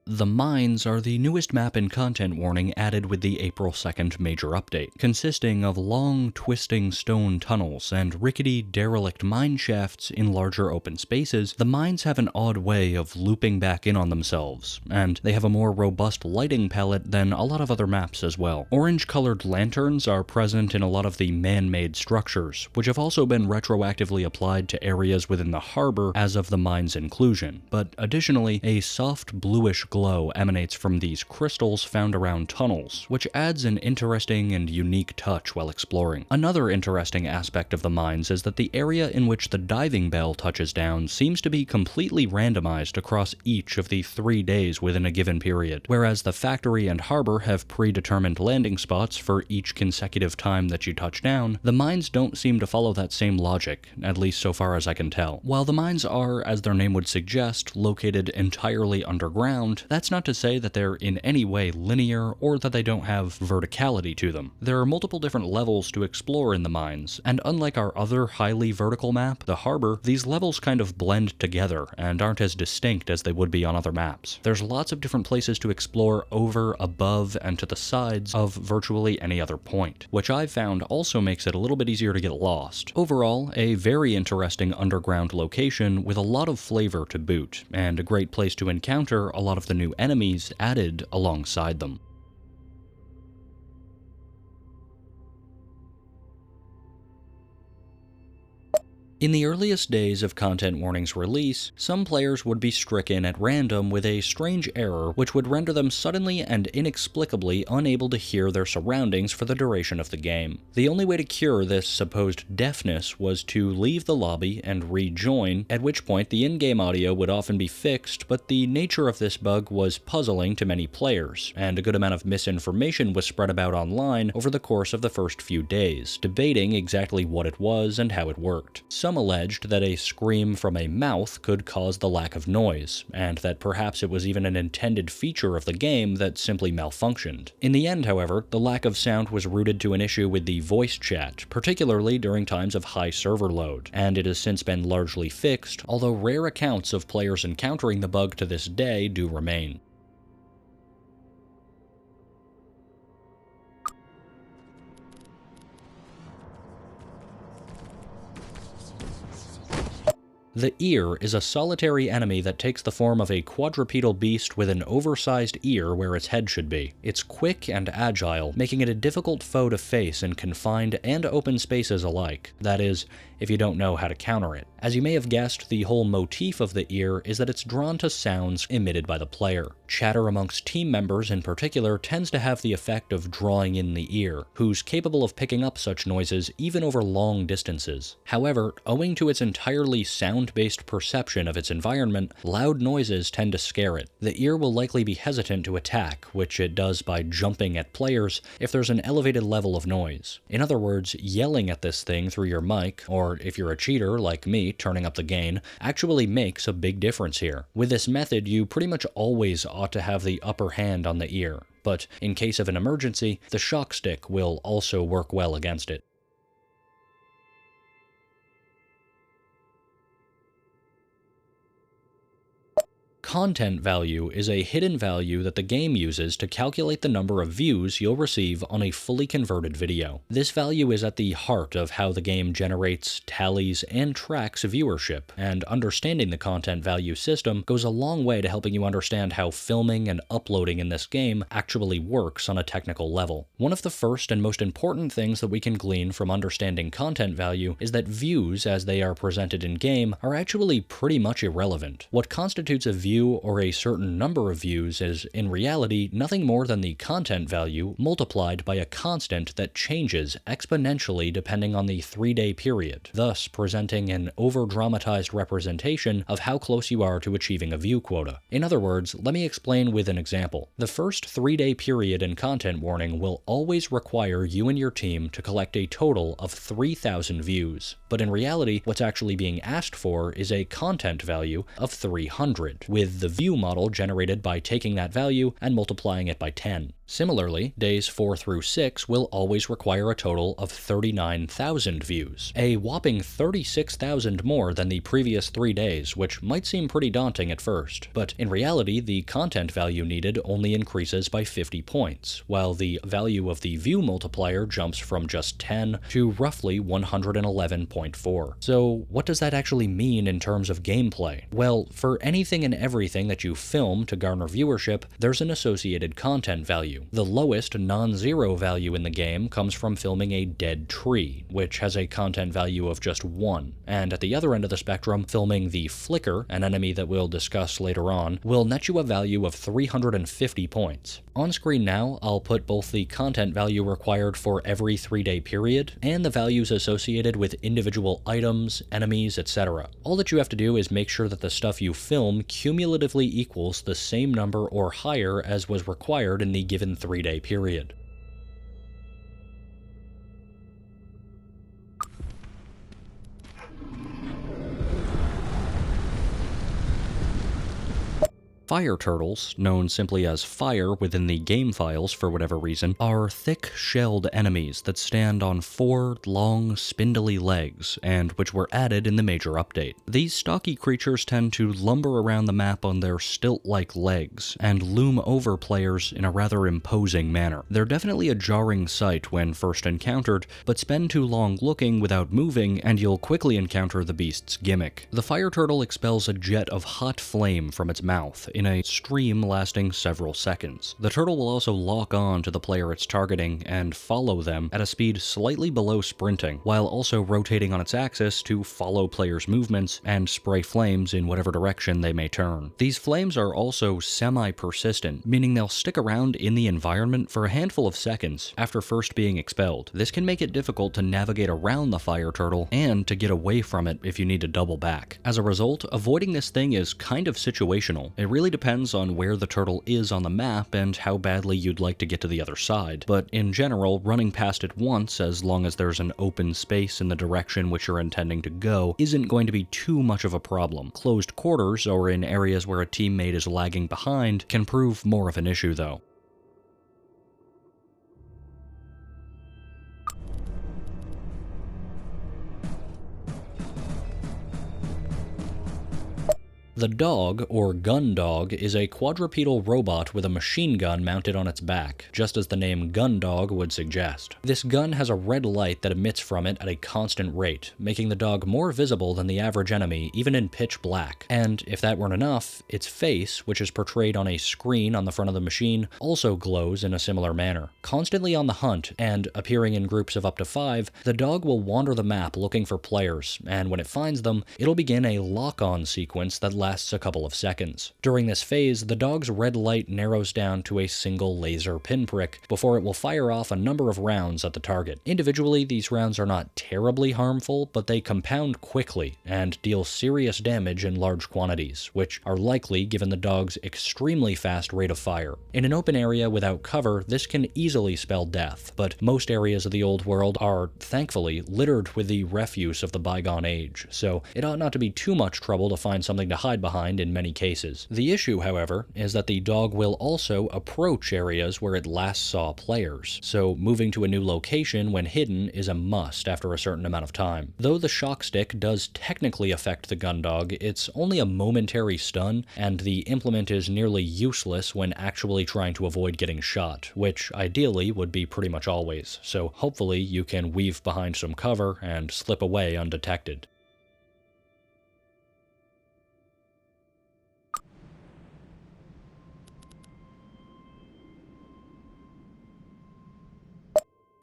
The Mines are the newest map and content warning added with the April 2nd major update. Consisting of long, twisting stone tunnels and rickety, derelict mine shafts in larger open spaces, the mines have an odd way of looping back in on themselves, and they have a more robust lighting palette than a lot of other maps as well. Orange-colored lanterns are present in a lot of the man-made structures, which have also been retroactively applied to areas within the harbor as of the mine's inclusion, but additionally, a soft bluish glow emanates from these crystals found around tunnels, which adds an interesting and unique touch while exploring. Another interesting aspect of the mines is that the area in which the diving bell touches down seems to be completely randomized across each of the 3 days within a given period, whereas the factory and harbor have predetermined landing spots for each consecutive time that you touch down. The mines don't seem to follow that same logic, at least so far as I can tell. While the mines are, as their name would suggest, located entirely underground, that's not to say that they're in any way linear or that they don't have verticality to them. There are multiple different levels to explore in the mines, and unlike our other highly vertical map, the harbor, these levels kind of blend together and aren't as distinct as they would be on other maps. There's lots of different places to explore over, above, and to the sides of virtually any other point, which I've found also makes it a little bit easier to get lost. Overall, a very interesting underground location with a lot of flavor to boot, and a great place to encounter a lot of the new enemies added alongside them. In the earliest days of Content Warning's release, some players would be stricken at random with a strange error which would render them suddenly and inexplicably unable to hear their surroundings for the duration of the game. The only way to cure this supposed deafness was to leave the lobby and rejoin, at which point the in-game audio would often be fixed, but the nature of this bug was puzzling to many players, and a good amount of misinformation was spread about online over the course of the first few days, debating exactly what it was and how it worked. Some alleged that a scream from a mouth could cause the lack of noise, and that perhaps it was even an intended feature of the game that simply malfunctioned. In the end, however, the lack of sound was rooted to an issue with the voice chat, particularly during times of high server load, and it has since been largely fixed, although rare accounts of players encountering the bug to this day do remain. The ear is a solitary enemy that takes the form of a quadrupedal beast with an oversized ear where its head should be. It's quick and agile, making it a difficult foe to face in confined and open spaces alike. That is, if you don't know how to counter it. As you may have guessed, the whole motif of the ear is that it's drawn to sounds emitted by the player. Chatter amongst team members in particular tends to have the effect of drawing in the ear, who's capable of picking up such noises even over long distances. However, owing to its entirely sound-based perception of its environment, loud noises tend to scare it. The ear will likely be hesitant to attack, which it does by jumping at players if there's an elevated level of noise. In other words, yelling at this thing through your mic, or if you're a cheater like me, turning up the gain, actually makes a big difference here. With this method, you pretty much always ought to have the upper hand on the ear, but in case of an emergency, the shock stick will also work well against it. Content value is a hidden value that the game uses to calculate the number of views you'll receive on a fully converted video. This value is at the heart of how the game generates, tallies, and tracks viewership, and understanding the content value system goes a long way to helping you understand how filming and uploading in this game actually works on a technical level. One of the first and most important things that we can glean from understanding content value is that views, as they are presented in-game, are actually pretty much irrelevant. What constitutes a view or a certain number of views is, in reality, nothing more than the content value multiplied by a constant that changes exponentially depending on the 3-day period, thus presenting an over-dramatized representation of how close you are to achieving a view quota. In other words, let me explain with an example. The first 3-day period in Content Warning will always require you and your team to collect a total of 3,000 views, but in reality, what's actually being asked for is a content value of 300, with the view model generated by taking that value and multiplying it by 10. Similarly, days 4 through 6 will always require a total of 39,000 views, a whopping 36,000 more than the previous 3 days, which might seem pretty daunting at first. But in reality, the content value needed only increases by 50 points, while the value of the view multiplier jumps from just 10 to roughly 111.4. So what does that actually mean in terms of gameplay? Well, for anything and everything that you film to garner viewership, there's an associated content value. The lowest non-zero value in the game comes from filming a dead tree, which has a content value of just 1, and at the other end of the spectrum, filming the flicker, an enemy that we'll discuss later on, will net you a value of 350 points. On screen now, I'll put both the content value required for every 3-day period, and the values associated with individual items, enemies, etc. All that you have to do is make sure that the stuff you film cumulatively equals the same number or higher as was required in the given 3-day period. Fire turtles, known simply as fire within the game files for whatever reason, are thick-shelled enemies that stand on 4 long, spindly legs, and which were added in the major update. These stocky creatures tend to lumber around the map on their stilt-like legs, and loom over players in a rather imposing manner. They're definitely a jarring sight when first encountered, but spend too long looking without moving, and you'll quickly encounter the beast's gimmick. The fire turtle expels a jet of hot flame from its mouth, in a stream lasting several seconds. The turtle will also lock on to the player it's targeting and follow them at a speed slightly below sprinting, while also rotating on its axis to follow players' movements and spray flames in whatever direction they may turn. These flames are also semi-persistent, meaning they'll stick around in the environment for a handful of seconds after first being expelled. This can make it difficult to navigate around the fire turtle and to get away from it if you need to double back. As a result, avoiding this thing is kind of situational. It really depends on where the turtle is on the map and how badly you'd like to get to the other side, but in general, running past it once, as long as there's an open space in the direction which you're intending to go, isn't going to be too much of a problem. Closed quarters, or in areas where a teammate is lagging behind, can prove more of an issue though. The dog, or gun dog, is a quadrupedal robot with a machine gun mounted on its back, just as the name gun dog would suggest. This gun has a red light that emits from it at a constant rate, making the dog more visible than the average enemy, even in pitch black. And if that weren't enough, its face, which is portrayed on a screen on the front of the machine, also glows in a similar manner. Constantly on the hunt, and appearing in groups of up to 5, the dog will wander the map looking for players, and when it finds them, it'll begin a lock-on sequence that lasts a couple of seconds. During this phase, the dog's red light narrows down to a single laser pinprick before it will fire off a number of rounds at the target. Individually, these rounds are not terribly harmful, but they compound quickly and deal serious damage in large quantities, which are likely given the dog's extremely fast rate of fire. In an open area without cover, this can easily spell death, but most areas of the old world are, thankfully, littered with the refuse of the bygone age, so it ought not to be too much trouble to find something to hide behind in many cases. The issue, however, is that the dog will also approach areas where it last saw players, so moving to a new location when hidden is a must after a certain amount of time. Though the shock stick does technically affect the gun dog, it's only a momentary stun, and the implement is nearly useless when actually trying to avoid getting shot, which ideally would be pretty much always, so hopefully you can weave behind some cover and slip away undetected.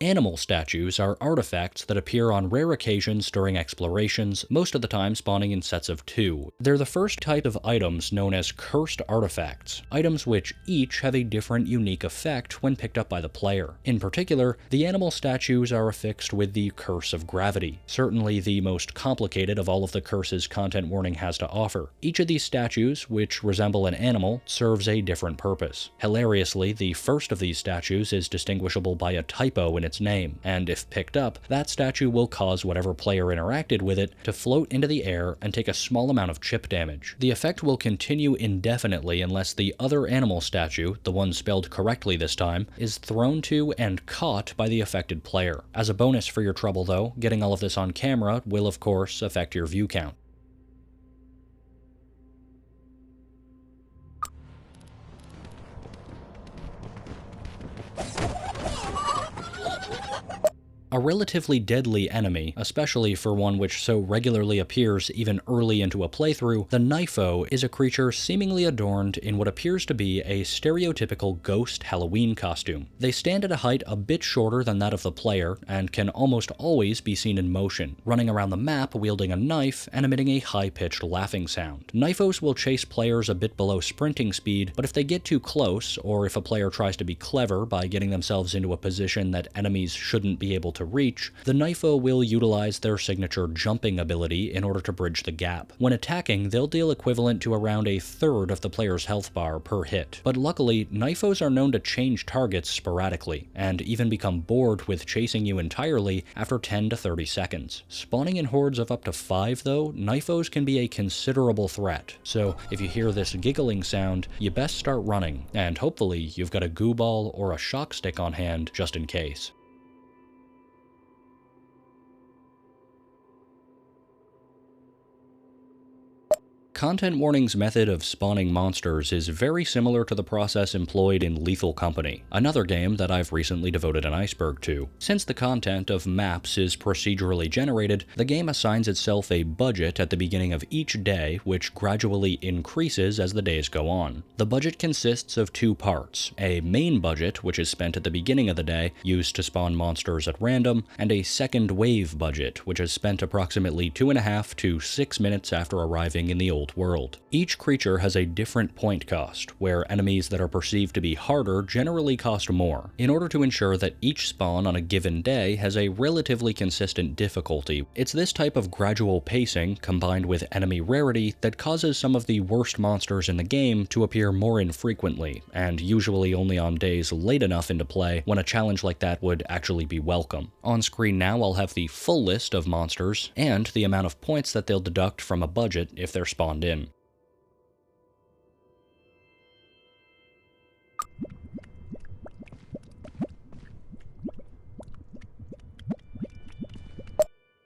Animal statues are artifacts that appear on rare occasions during explorations, most of the time spawning in sets of 2. They're the first type of items known as cursed artifacts, items which each have a different unique effect when picked up by the player. In particular, the animal statues are affixed with the Curse of Gravity, certainly the most complicated of all of the curses Content Warning has to offer. Each of these statues, which resemble an animal, serves a different purpose. Hilariously, the first of these statues is distinguishable by a typo in its name, and if picked up, that statue will cause whatever player interacted with it to float into the air and take a small amount of chip damage. The effect will continue indefinitely unless the other animal statue, the one spelled correctly this time, is thrown to and caught by the affected player. As a bonus for your trouble though, getting all of this on camera will of course affect your view count. A relatively deadly enemy, especially for one which so regularly appears even early into a playthrough, the Knifo is a creature seemingly adorned in what appears to be a stereotypical ghost Halloween costume. They stand at a height a bit shorter than that of the player, and can almost always be seen in motion, running around the map wielding a knife and emitting a high-pitched laughing sound. Knifos will chase players a bit below sprinting speed, but if they get too close, or if a player tries to be clever by getting themselves into a position that enemies shouldn't be able to reach, the Knifo will utilize their signature jumping ability in order to bridge the gap. When attacking, they'll deal equivalent to around a third of the player's health bar per hit. But luckily, Knifos are known to change targets sporadically, and even become bored with chasing you entirely after 10 to 30 seconds. Spawning in hordes of up to 5 though, Knifos can be a considerable threat, so if you hear this giggling sound, you best start running, and hopefully you've got a goo ball or a shock stick on hand just in case. Content Warning's method of spawning monsters is very similar to the process employed in Lethal Company, another game that I've recently devoted an Iceberg to. Since the content of maps is procedurally generated, the game assigns itself a budget at the beginning of each day, which gradually increases as the days go on. The budget consists of 2 parts: a main budget, which is spent at the beginning of the day, used to spawn monsters at random, and a second wave budget, which is spent approximately 2.5 to 6 minutes after arriving in the old world. Each creature has a different point cost, where enemies that are perceived to be harder generally cost more, in order to ensure that each spawn on a given day has a relatively consistent difficulty. It's this type of gradual pacing, combined with enemy rarity, that causes some of the worst monsters in the game to appear more infrequently, and usually only on days late enough into play when a challenge like that would actually be welcome. On screen now I'll have the full list of monsters, and the amount of points that they'll deduct from a budget if they're spawned in.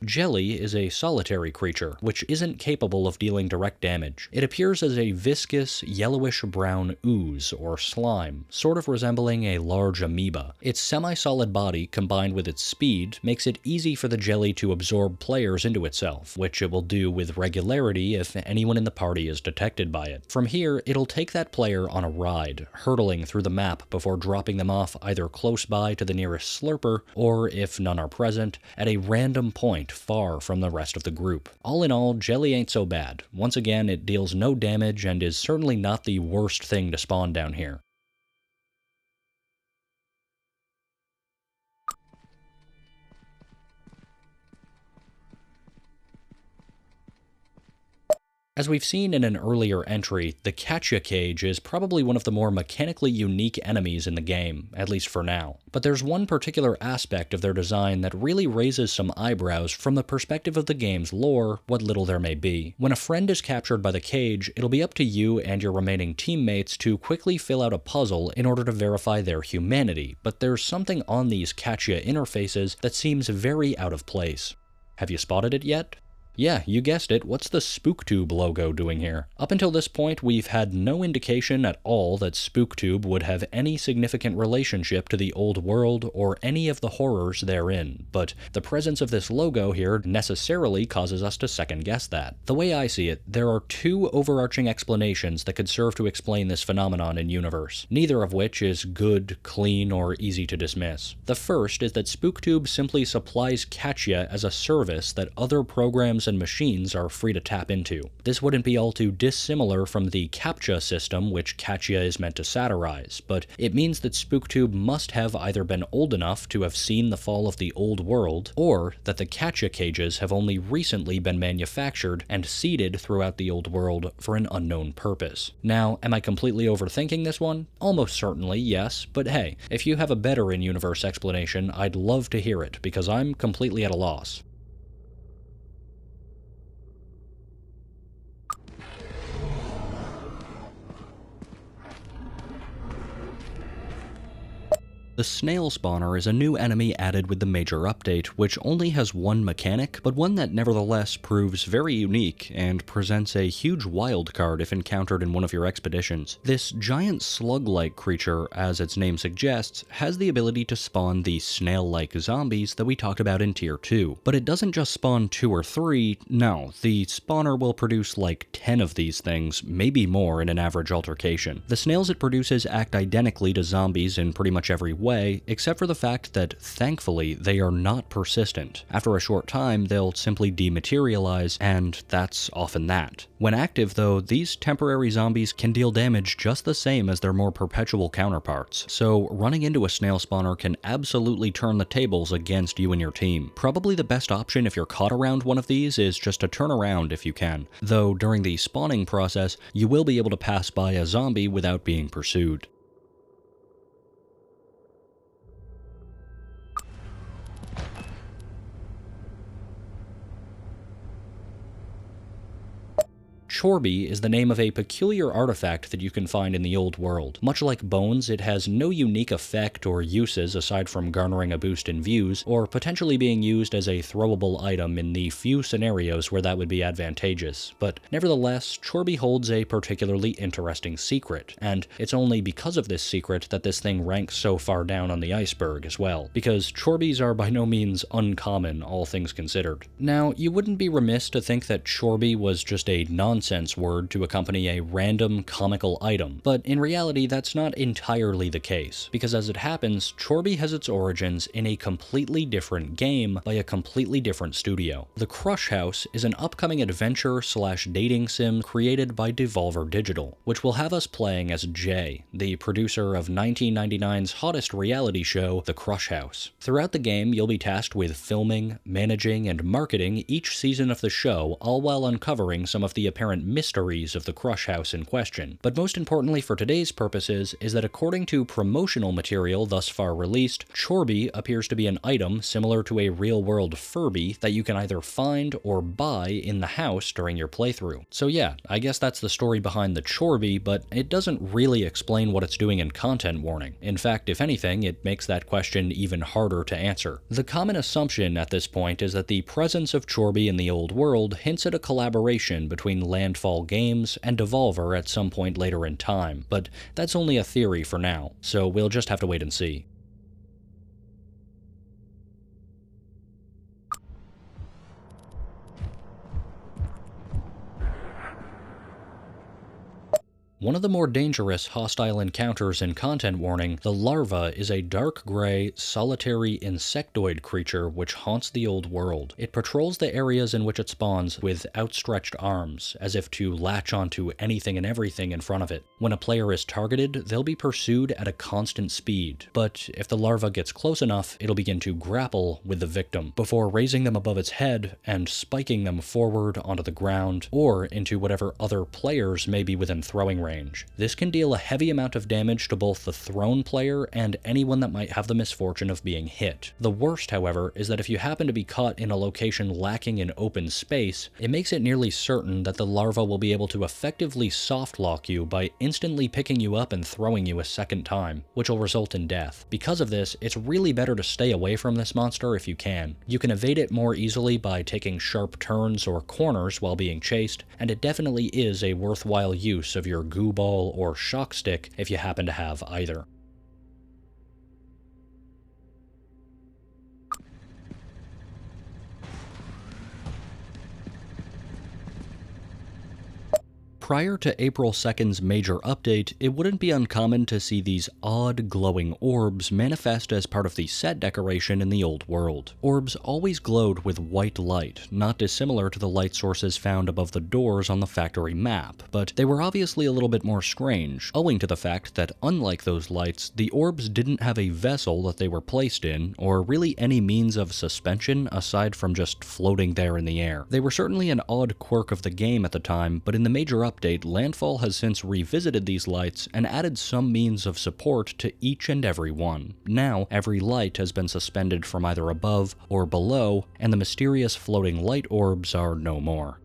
Jelly is a solitary creature, which isn't capable of dealing direct damage. It appears as a viscous, yellowish-brown ooze, or slime, sort of resembling a large amoeba. Its semi-solid body, combined with its speed, makes it easy for the jelly to absorb players into itself, which it will do with regularity if anyone in the party is detected by it. From here, it'll take that player on a ride, hurtling through the map before dropping them off either close by to the nearest slurper, or, if none are present, at a random point far from the rest of the group. All in all, Jelly ain't so bad. Once again, it deals no damage and is certainly not the worst thing to spawn down here. As we've seen in an earlier entry, the Katya cage is probably one of the more mechanically unique enemies in the game, at least for now. But there's one particular aspect of their design that really raises some eyebrows from the perspective of the game's lore, what little there may be. When a friend is captured by the cage, it'll be up to you and your remaining teammates to quickly fill out a puzzle in order to verify their humanity, but there's something on these Katya interfaces that seems very out of place. Have you spotted it yet? Yeah, you guessed it, what's the SpookTube logo doing here? Up until this point, we've had no indication at all that SpookTube would have any significant relationship to the old world or any of the horrors therein, but the presence of this logo here necessarily causes us to second guess that. The way I see it, there are two overarching explanations that could serve to explain this phenomenon in universe, neither of which is good, clean, or easy to dismiss. The first is that SpookTube simply supplies Katya as a service that other programs and machines are free to tap into. This wouldn't be all too dissimilar from the CAPTCHA system which Katya is meant to satirize, but it means that SpookTube must have either been old enough to have seen the fall of the old world, or that the Katya cages have only recently been manufactured and seeded throughout the old world for an unknown purpose. Now, am I completely overthinking this one? Almost certainly, yes, but hey, if you have a better in-universe explanation, I'd love to hear it, because I'm completely at a loss. The Snail Spawner is a new enemy added with the major update, which only has one mechanic, but one that nevertheless proves very unique and presents a huge wildcard if encountered in one of your expeditions. This giant slug-like creature, as its name suggests, has the ability to spawn the snail-like zombies that we talked about in Tier 2. But it doesn't just spawn 2 or 3, no, the spawner will produce like 10 of these things, maybe more in an average altercation. The snails it produces act identically to zombies in pretty much every way, except for the fact that, thankfully, they are not persistent. After a short time, they'll simply dematerialize, and that's often that. When active, though, these temporary zombies can deal damage just the same as their more perpetual counterparts, so running into a snail spawner can absolutely turn the tables against you and your team. Probably the best option if you're caught around one of these is just to turn around if you can, though during the spawning process, you will be able to pass by a zombie without being pursued. Chorby is the name of a peculiar artifact that you can find in the old world. Much like bones, it has no unique effect or uses aside from garnering a boost in views, or potentially being used as a throwable item in the few scenarios where that would be advantageous. But nevertheless, Chorby holds a particularly interesting secret, and it's only because of this secret that this thing ranks so far down on the iceberg as well, because Chorbies are by no means uncommon, all things considered. Now, you wouldn't be remiss to think that Chorby was just a nonsense word to accompany a random comical item, but in reality that's not entirely the case, because as it happens, Chorby has its origins in a completely different game by a completely different studio. The Crush House is an upcoming adventure/dating sim created by Devolver Digital, which will have us playing as Jay, the producer of 1999's hottest reality show, The Crush House. Throughout the game, you'll be tasked with filming, managing, and marketing each season of the show, all while uncovering some of the apparent mysteries of the Crush House in question. But most importantly for today's purposes is that according to promotional material thus far released, Chorby appears to be an item similar to a real-world Furby that you can either find or buy in the house during your playthrough. So yeah, I guess that's the story behind the Chorby, but it doesn't really explain what it's doing in content warning. In fact, if anything, it makes that question even harder to answer. The common assumption at this point is that the presence of Chorby in the old world hints at a collaboration between Landfall Games and Devolver at some point later in time, but that's only a theory for now, so we'll just have to wait and see. One of the more dangerous hostile encounters in Content Warning, the larva is a dark gray, solitary insectoid creature which haunts the old world. It patrols the areas in which it spawns with outstretched arms, as if to latch onto anything and everything in front of it. When a player is targeted, they'll be pursued at a constant speed, but if the larva gets close enough, it'll begin to grapple with the victim, before raising them above its head and spiking them forward onto the ground, or into whatever other players may be within throwing range. This can deal a heavy amount of damage to both the thrown player and anyone that might have the misfortune of being hit. The worst, however, is that if you happen to be caught in a location lacking in open space, it makes it nearly certain that the larva will be able to effectively softlock you by instantly picking you up and throwing you a second time, which will result in death. Because of this, it's really better to stay away from this monster if you can. You can evade it more easily by taking sharp turns or corners while being chased, and it definitely is a worthwhile use of your goo ball or shock stick if you happen to have either. Prior to April 2nd's major update, it wouldn't be uncommon to see these odd, glowing orbs manifest as part of the set decoration in the old world. Orbs always glowed with white light, not dissimilar to the light sources found above the doors on the factory map, but they were obviously a little bit more strange, owing to the fact that unlike those lights, the orbs didn't have a vessel that they were placed in, or really any means of suspension aside from just floating there in the air. They were certainly an odd quirk of the game at the time, but in the major update, Landfall has since revisited these lights and added some means of support to each and every one. Now, every light has been suspended from either above or below, and the mysterious floating light orbs are no more.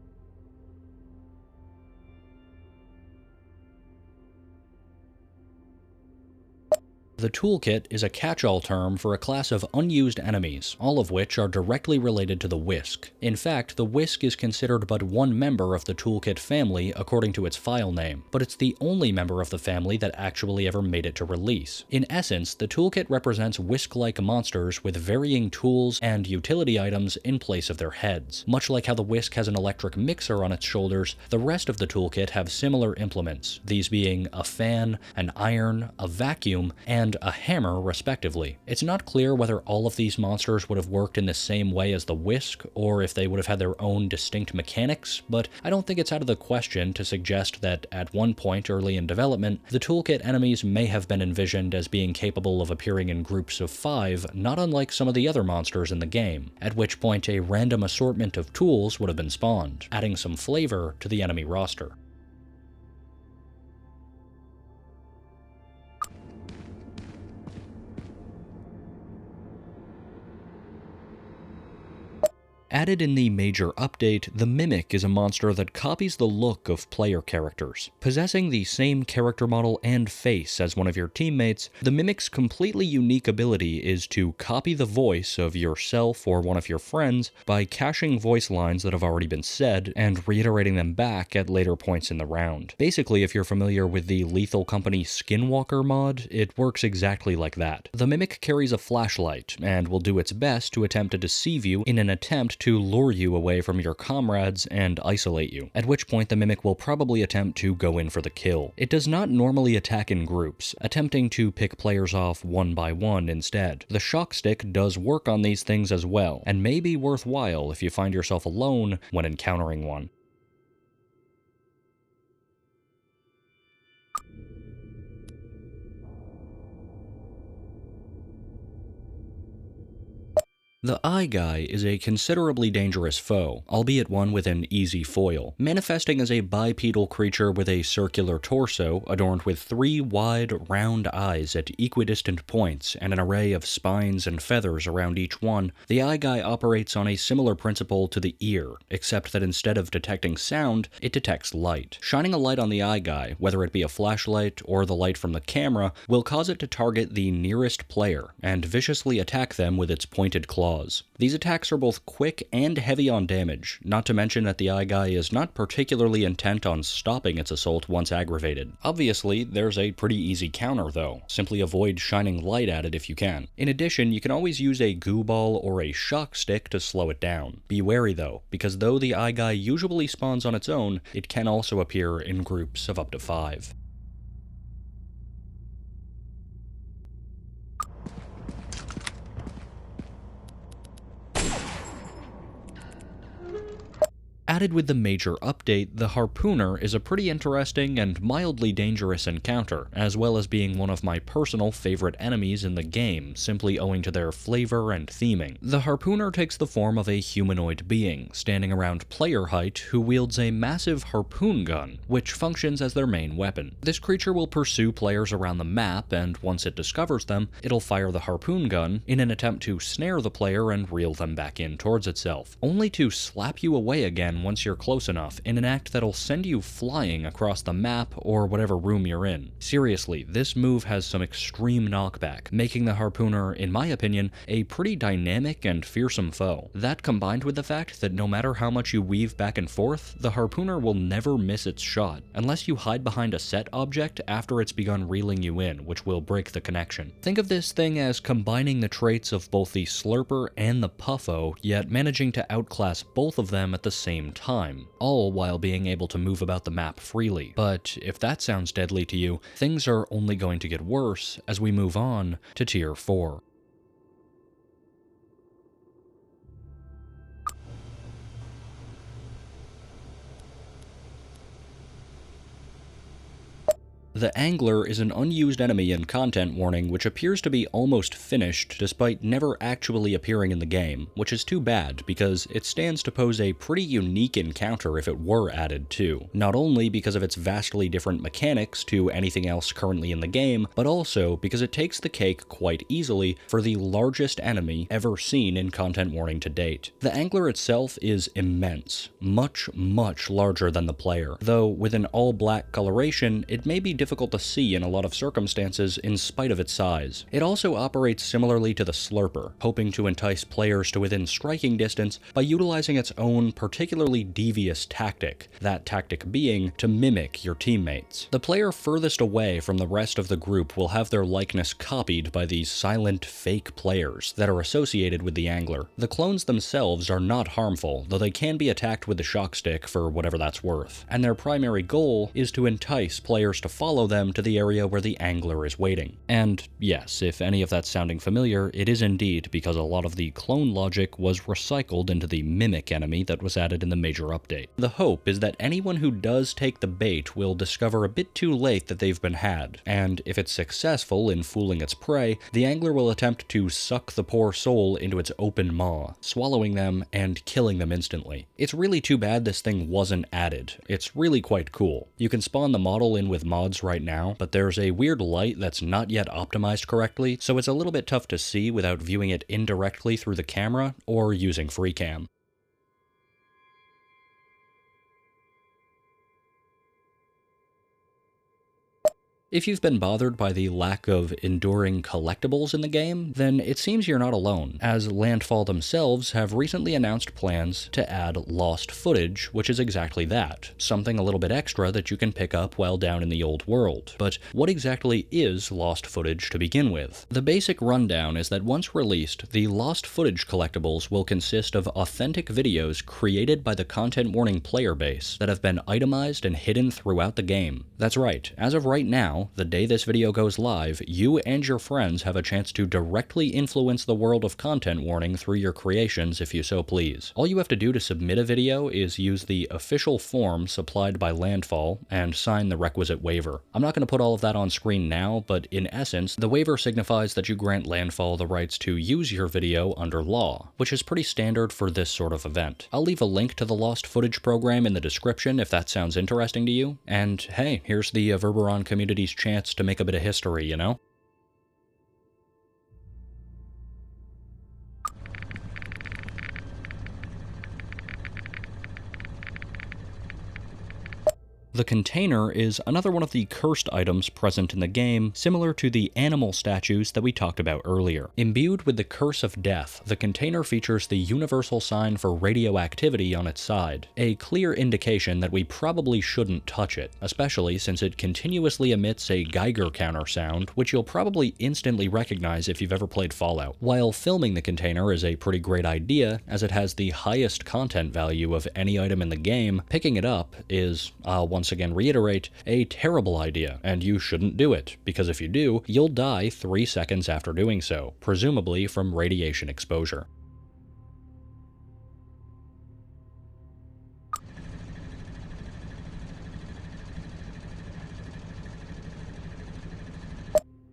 The toolkit is a catch-all term for a class of unused enemies, all of which are directly related to the Whisk. In fact, the Whisk is considered but one member of the toolkit family according to its file name, but it's the only member of the family that actually ever made it to release. In essence, the toolkit represents Whisk-like monsters with varying tools and utility items in place of their heads. Much like how the Whisk has an electric mixer on its shoulders, the rest of the toolkit have similar implements, these being a fan, an iron, a vacuum, and a hammer, respectively. It's not clear whether all of these monsters would have worked in the same way as the Whisk, or if they would have had their own distinct mechanics, but I don't think it's out of the question to suggest that at one point early in development, the toolkit enemies may have been envisioned as being capable of appearing in groups of 5, not unlike some of the other monsters in the game, at which point a random assortment of tools would have been spawned, adding some flavor to the enemy roster. Added in the major update, the Mimic is a monster that copies the look of player characters. Possessing the same character model and face as one of your teammates, the Mimic's completely unique ability is to copy the voice of yourself or one of your friends by caching voice lines that have already been said and reiterating them back at later points in the round. Basically, if you're familiar with the Lethal Company Skinwalker mod, it works exactly like that. The Mimic carries a flashlight and will do its best to attempt to deceive you in an attempt to lure you away from your comrades and isolate you, at which point the Mimic will probably attempt to go in for the kill. It does not normally attack in groups, attempting to pick players off one by one instead. The shock stick does work on these things as well, and may be worthwhile if you find yourself alone when encountering one. The Eye Guy is a considerably dangerous foe, albeit one with an easy foil, manifesting as a bipedal creature with a circular torso adorned with 3 wide, round eyes at equidistant points and an array of spines and feathers around each one. The Eye Guy operates on a similar principle to the ear, except that instead of detecting sound, it detects light. Shining a light on the Eye Guy, whether it be a flashlight or the light from the camera, will cause it to target the nearest player and viciously attack them with its pointed claws. These attacks are both quick and heavy on damage, not to mention that the Eye Guy is not particularly intent on stopping its assault once aggravated. Obviously, there's a pretty easy counter though. Simply avoid shining light at it if you can. In addition, you can always use a goo ball or a shock stick to slow it down. Be wary though, because though the Eye Guy usually spawns on its own, it can also appear in groups of up to 5. Added with the major update, the Harpooner is a pretty interesting and mildly dangerous encounter, as well as being one of my personal favorite enemies in the game, simply owing to their flavor and theming. The Harpooner takes the form of a humanoid being, standing around player height, who wields a massive harpoon gun, which functions as their main weapon. This creature will pursue players around the map, and once it discovers them, it'll fire the harpoon gun in an attempt to snare the player and reel them back in towards itself, only to slap you away again once you're close enough, in an act that'll send you flying across the map or whatever room you're in. Seriously, this move has some extreme knockback, making the Harpooner, in my opinion, a pretty dynamic and fearsome foe. That combined with the fact that no matter how much you weave back and forth, the Harpooner will never miss its shot, unless you hide behind a set object after it's begun reeling you in, which will break the connection. Think of this thing as combining the traits of both the Slurper and the Puffo, yet managing to outclass both of them at the same time, all while being able to move about the map freely. But if that sounds deadly to you, things are only going to get worse as we move on to Tier 4. The Angler is an unused enemy in Content Warning which appears to be almost finished despite never actually appearing in the game, which is too bad because it stands to pose a pretty unique encounter if it were added too, not only because of its vastly different mechanics to anything else currently in the game, but also because it takes the cake quite easily for the largest enemy ever seen in Content Warning to date. The Angler itself is immense, much larger than the player, though with an all-black coloration, it may be difficult to see in a lot of circumstances in spite of its size. It also operates similarly to the Slurper, hoping to entice players to within striking distance by utilizing its own particularly devious tactic, that tactic being to mimic your teammates. The player furthest away from the rest of the group will have their likeness copied by these silent, fake players that are associated with the Angler. The clones themselves are not harmful, though they can be attacked with the shock stick for whatever that's worth, and their primary goal is to entice players to follow them to the area where the Angler is waiting. And yes, if any of that's sounding familiar, it is indeed because a lot of the clone logic was recycled into the mimic enemy that was added in the major update. The hope is that anyone who does take the bait will discover a bit too late that they've been had, and if it's successful in fooling its prey, the Angler will attempt to suck the poor soul into its open maw, swallowing them and killing them instantly. It's really too bad this thing wasn't added. It's really quite cool. You can spawn the model in with mods right now, but there's a weird light that's not yet optimized correctly, so it's a little bit tough to see without viewing it indirectly through the camera or using FreeCam. If you've been bothered by the lack of enduring collectibles in the game, then it seems you're not alone, as Landfall themselves have recently announced plans to add lost footage, which is exactly that, something a little bit extra that you can pick up while down in the old world. But what exactly is lost footage to begin with? The basic rundown is that once released, the lost footage collectibles will consist of authentic videos created by the Content Warning player base that have been itemized and hidden throughout the game. That's right, as of right now, the day this video goes live, you and your friends have a chance to directly influence the world of Content Warning through your creations if you so please. All you have to do to submit a video is use the official form supplied by Landfall and sign the requisite waiver. I'm not going to put all of that on screen now, but in essence, the waiver signifies that you grant Landfall the rights to use your video under law, which is pretty standard for this sort of event. I'll leave a link to the lost footage program in the description if that sounds interesting to you, and hey, here's the Verberon community's chance to make a bit of history, you know? The container is another one of the cursed items present in the game, similar to the animal statues that we talked about earlier. Imbued with the curse of death, the container features the universal sign for radioactivity on its side, a clear indication that we probably shouldn't touch it, especially since it continuously emits a Geiger counter sound, which you'll probably instantly recognize if you've ever played Fallout. While filming the container is a pretty great idea, as it has the highest content value of any item in the game, picking it up is, once again reiterate, a terrible idea, and you shouldn't do it, because if you do, you'll die 3 seconds after doing so, presumably from radiation exposure.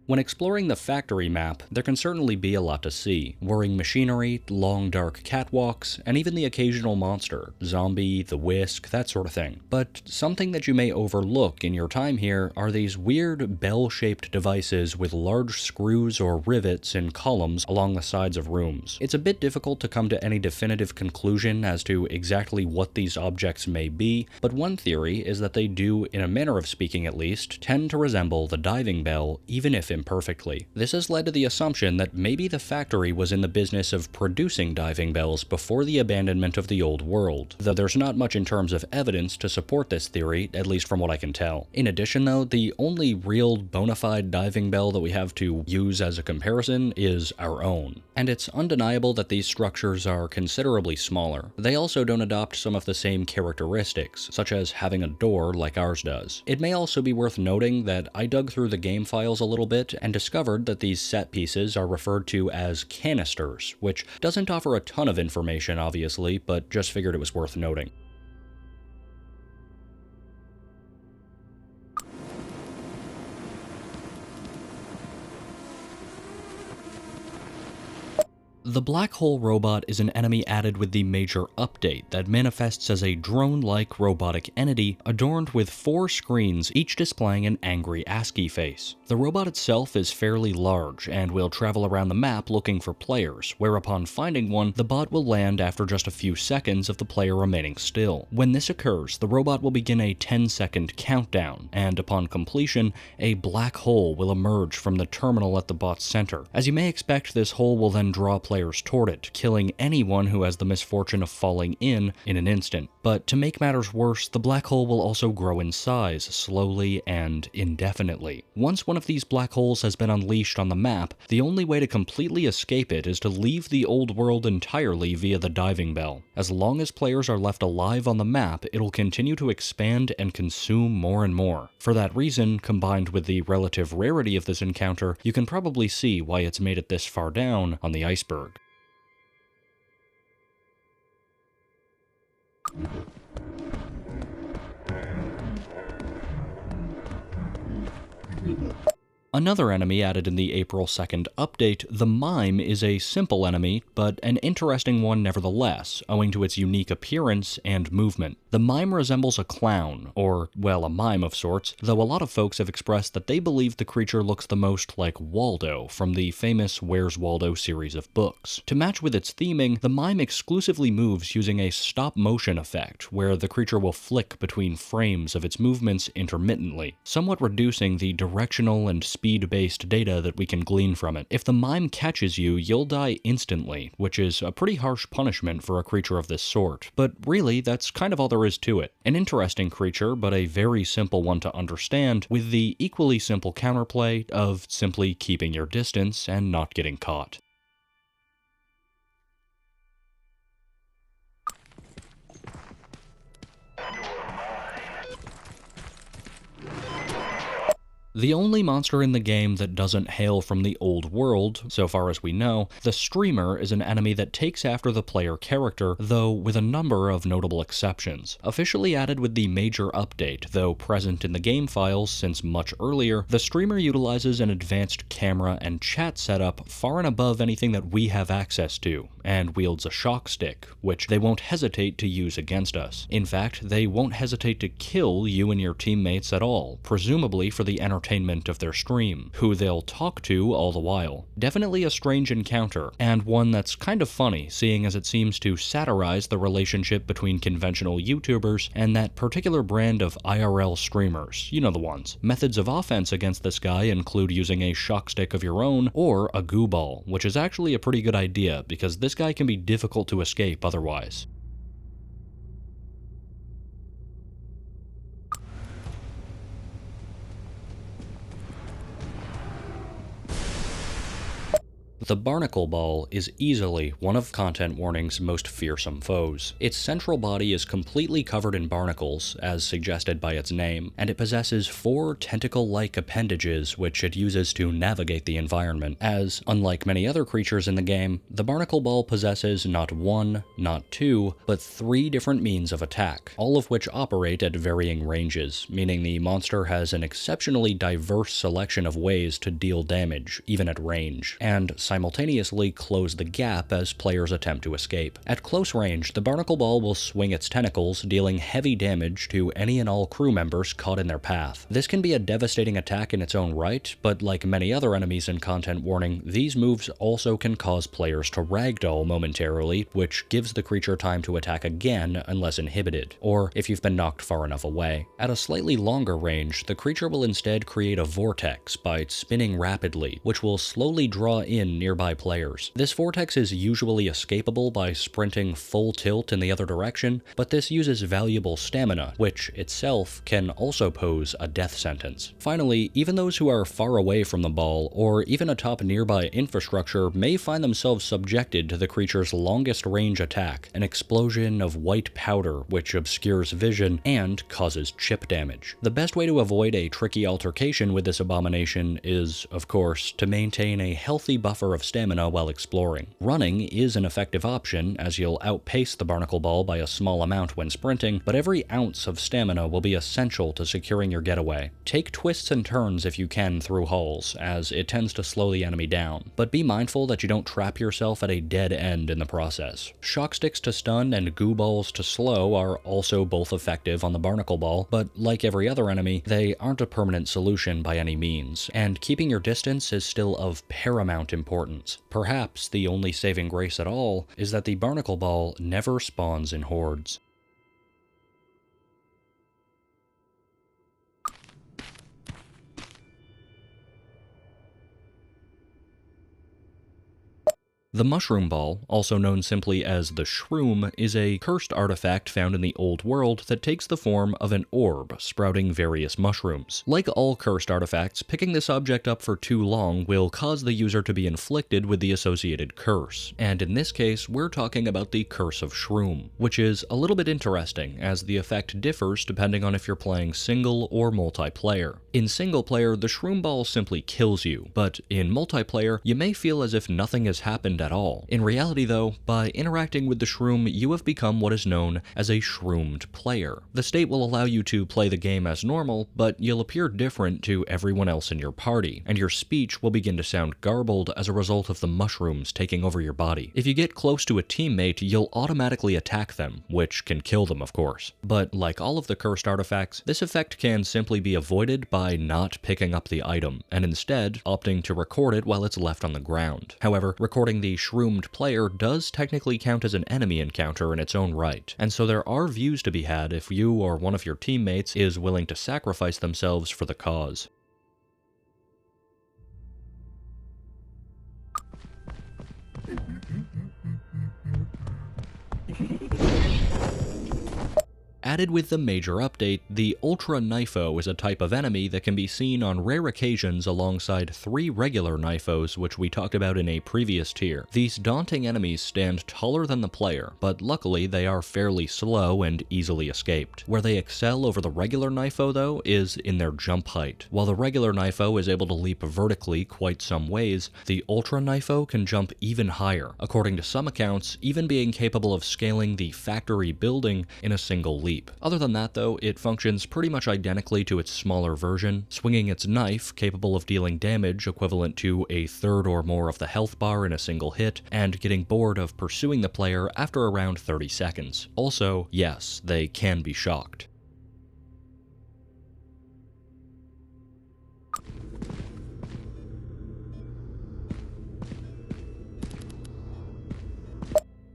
When exploring the factory map, there can certainly be a lot to see. Whirring machinery, long dark catwalks, and even the occasional monster, zombie, the whisk, that sort of thing. But something that you may overlook in your time here are these weird bell-shaped devices with large screws or rivets in columns along the sides of rooms. It's a bit difficult to come to any definitive conclusion as to exactly what these objects may be, but one theory is that they do, in a manner of speaking at least, tend to resemble the diving bell, even if imperfectly. This has led to the assumption that maybe the factory was in the business of producing diving bells before the abandonment of the old world, though there's not much in terms of evidence to support this theory, at least from what I can tell. In addition though, the only real bona fide diving bell that we have to use as a comparison is our own. And it's undeniable that these structures are considerably smaller. They also don't adopt some of the same characteristics, such as having a door like ours does. It may also be worth noting that I dug through the game files a little bit and discovered that these set pieces are referred to as canisters, which doesn't offer a ton of information obviously, but just figured it was worth noting. The Black Hole Robot is an enemy added with the major update that manifests as a drone-like robotic entity adorned with 4 screens, each displaying an angry ASCII face. The robot itself is fairly large and will travel around the map looking for players, where upon finding one, the bot will land after just a few seconds of the player remaining still. When this occurs, the robot will begin a 10-second countdown, and upon completion, a black hole will emerge from the terminal at the bot's center. As you may expect, this hole will then draw players toward it, killing anyone who has the misfortune of falling in an instant. But to make matters worse, the black hole will also grow in size, slowly and indefinitely. Once one of these black holes has been unleashed on the map, the only way to completely escape it is to leave the old world entirely via the diving bell. As long as players are left alive on the map, it'll continue to expand and consume more and more. For that reason, combined with the relative rarity of this encounter, you can probably see why it's made it this far down on the Iceberg. Another enemy added in the April 2nd update, the Mime, is a simple enemy, but an interesting one nevertheless, owing to its unique appearance and movement. The Mime resembles a clown, or, well, a mime of sorts, though a lot of folks have expressed that they believe the creature looks the most like Waldo from the famous Where's Waldo series of books. To match with its theming, the Mime exclusively moves using a stop-motion effect, where the creature will flick between frames of its movements intermittently, somewhat reducing the directional and speed-based data that we can glean from it. If the Mime catches you, you'll die instantly, which is a pretty harsh punishment for a creature of this sort. But really, that's kind of all there is to it. An interesting creature, but a very simple one to understand, with the equally simple counterplay of simply keeping your distance and not getting caught. The only monster in the game that doesn't hail from the old world, so far as we know, the Streamer is an enemy that takes after the player character, though with a number of notable exceptions. Officially added with the major update, though present in the game files since much earlier, the Streamer utilizes an advanced camera and chat setup far and above anything that we have access to, and wields a shock stick, which they won't hesitate to use against us. In fact, they won't hesitate to kill you and your teammates at all, presumably for the entertainment of their stream, who they'll talk to all the while. Definitely a strange encounter, and one that's kind of funny, seeing as it seems to satirize the relationship between conventional YouTubers and that particular brand of IRL streamers, you know the ones. Methods of offense against this guy include using a shock stick of your own, or a goo ball, which is actually a pretty good idea, because this guy can be difficult to escape otherwise. The barnacle ball is easily one of Content Warning's most fearsome foes. Its central body is completely covered in barnacles, as suggested by its name, and it possesses 4 tentacle-like appendages which it uses to navigate the environment, as, unlike many other creatures in the game, the barnacle ball possesses not 1, not 2, but 3 different means of attack, all of which operate at varying ranges, meaning the monster has an exceptionally diverse selection of ways to deal damage, even at range, and simultaneously close the gap as players attempt to escape. At close range, the barnacle ball will swing its tentacles, dealing heavy damage to any and all crew members caught in their path. This can be a devastating attack in its own right, but like many other enemies in Content Warning, these moves also can cause players to ragdoll momentarily, which gives the creature time to attack again unless inhibited, or if you've been knocked far enough away. At a slightly longer range, the creature will instead create a vortex by spinning rapidly, which will slowly draw in nearby players. This vortex is usually escapable by sprinting full tilt in the other direction, but this uses valuable stamina, which itself can also pose a death sentence. Finally, even those who are far away from the ball, or even atop nearby infrastructure, may find themselves subjected to the creature's longest range attack, an explosion of white powder which obscures vision and causes chip damage. The best way to avoid a tricky altercation with this abomination is, of course, to maintain a healthy buffer of stamina while exploring. Running is an effective option, as you'll outpace the barnacle ball by a small amount when sprinting, but every ounce of stamina will be essential to securing your getaway. Take twists and turns if you can through halls, as it tends to slow the enemy down, but be mindful that you don't trap yourself at a dead end in the process. Shock sticks to stun and goo balls to slow are also both effective on the barnacle ball, but like every other enemy, they aren't a permanent solution by any means, and keeping your distance is still of paramount importance. Perhaps the only saving grace at all is that the barnacle ball never spawns in hordes. The Mushroom Ball, also known simply as the Shroom, is a cursed artifact found in the Old World that takes the form of an orb sprouting various mushrooms. Like all cursed artifacts, picking this object up for too long will cause the user to be inflicted with the associated curse, and in this case, we're talking about the Curse of Shroom, which is a little bit interesting, as the effect differs depending on if you're playing single or multiplayer. In single player, the Shroom Ball simply kills you, but in multiplayer, you may feel as if nothing has happened at all. In reality though, by interacting with the shroom, you have become what is known as a shroomed player. The state will allow you to play the game as normal, but you'll appear different to everyone else in your party, and your speech will begin to sound garbled as a result of the mushrooms taking over your body. If you get close to a teammate, you'll automatically attack them, which can kill them of course. But like all of the cursed artifacts, this effect can simply be avoided by not picking up the item, and instead opting to record it while it's left on the ground. However, recording the shroomed player does technically count as an enemy encounter in its own right, and so there are views to be had if you or one of your teammates is willing to sacrifice themselves for the cause. Added with the major update, the Ultra Knifo is a type of enemy that can be seen on rare occasions alongside 3 regular Knifos which we talked about in a previous tier. These daunting enemies stand taller than the player, but luckily they are fairly slow and easily escaped. Where they excel over the regular Knifo though is in their jump height. While the regular Knifo is able to leap vertically quite some ways, the Ultra Knifo can jump even higher, according to some accounts even being capable of scaling the factory building in a single leap. Other than that though, it functions pretty much identically to its smaller version, swinging its knife capable of dealing damage equivalent to a third or more of the health bar in a single hit, and getting bored of pursuing the player after around 30 seconds. Also, yes, they can be shocked.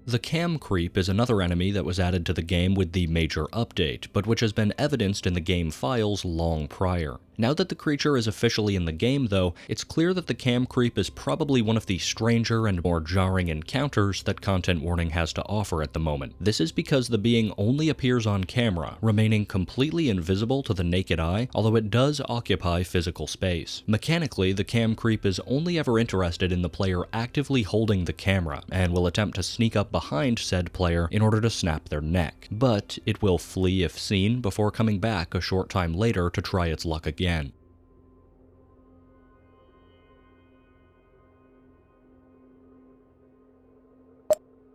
The Cam Creep is another enemy that was added to the game with the major update, but which has been evidenced in the game files long prior. Now that the creature is officially in the game, though, it's clear that the cam creep is probably one of the stranger and more jarring encounters that Content Warning has to offer at the moment. This is because the being only appears on camera, remaining completely invisible to the naked eye, although it does occupy physical space. Mechanically, the cam creep is only ever interested in the player actively holding the camera, and will attempt to sneak up behind said player in order to snap their neck. But it will flee if seen before coming back a short time later to try its luck again.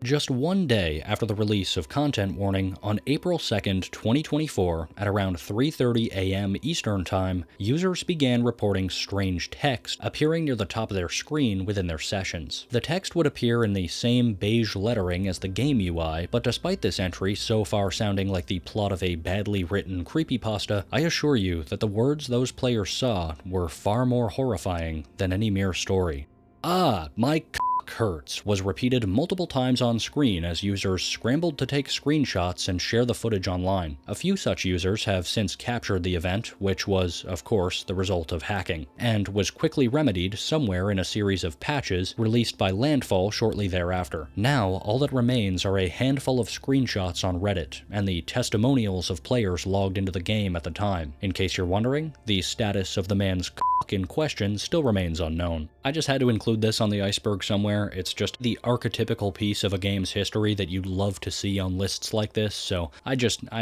Just one day after the release of Content Warning, on April 2nd, 2024, at around 3:30 a.m. Eastern Time, users began reporting strange text appearing near the top of their screen within their sessions. The text would appear in the same beige lettering as the game UI, but despite this entry so far sounding like the plot of a badly written creepypasta, I assure you that the words those players saw were far more horrifying than any mere story. "Ah, my hurts" was repeated multiple times on screen as users scrambled to take screenshots and share the footage online. A few such users have since captured the event, which was, of course, the result of hacking, and was quickly remedied somewhere in a series of patches released by Landfall shortly thereafter. Now, all that remains are a handful of screenshots on Reddit, and the testimonials of players logged into the game at the time. In case you're wondering, the status of the man's in question still remains unknown. I just had to include this on the iceberg somewhere. It's just the archetypical piece of a game's history that you'd love to see on lists like this, so I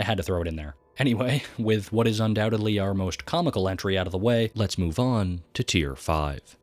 had to throw it in there. Anyway, with what is undoubtedly our most comical entry out of the way, let's move on to Tier 5.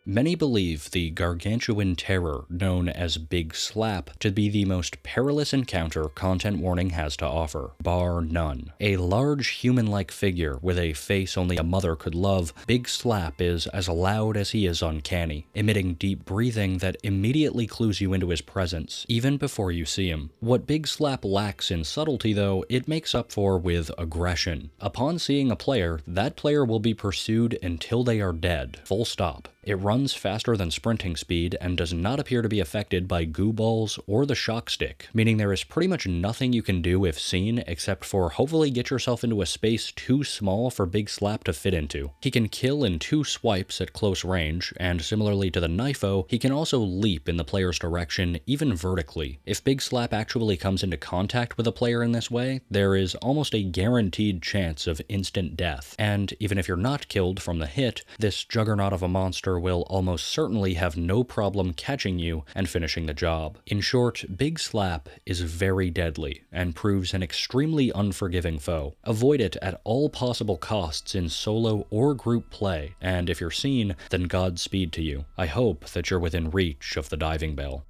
Many believe the gargantuan terror known as Big Slap to be the most perilous encounter Content Warning has to offer, bar none. A large human-like figure with a face only a mother could love, Big Slap is as loud as he is uncanny, emitting deep breathing that immediately clues you into his presence, even before you see him. What Big Slap lacks in subtlety, though, it makes up for with aggression. Upon seeing a player, that player will be pursued until they are dead, full stop. It runs faster than sprinting speed and does not appear to be affected by goo balls or the shock stick, meaning there is pretty much nothing you can do if seen except for hopefully get yourself into a space too small for Big Slap to fit into. He can kill in 2 swipes at close range, and similarly to the Knifo, he can also leap in the player's direction, even vertically. If Big Slap actually comes into contact with a player in this way, there is almost a guaranteed chance of instant death, and even if you're not killed from the hit, this juggernaut of a monster will almost certainly have no problem catching you and finishing the job. In short, Big Slap is very deadly and proves an extremely unforgiving foe. Avoid it at all possible costs in solo or group play, and if you're seen, then Godspeed to you. I hope that you're within reach of the diving bell.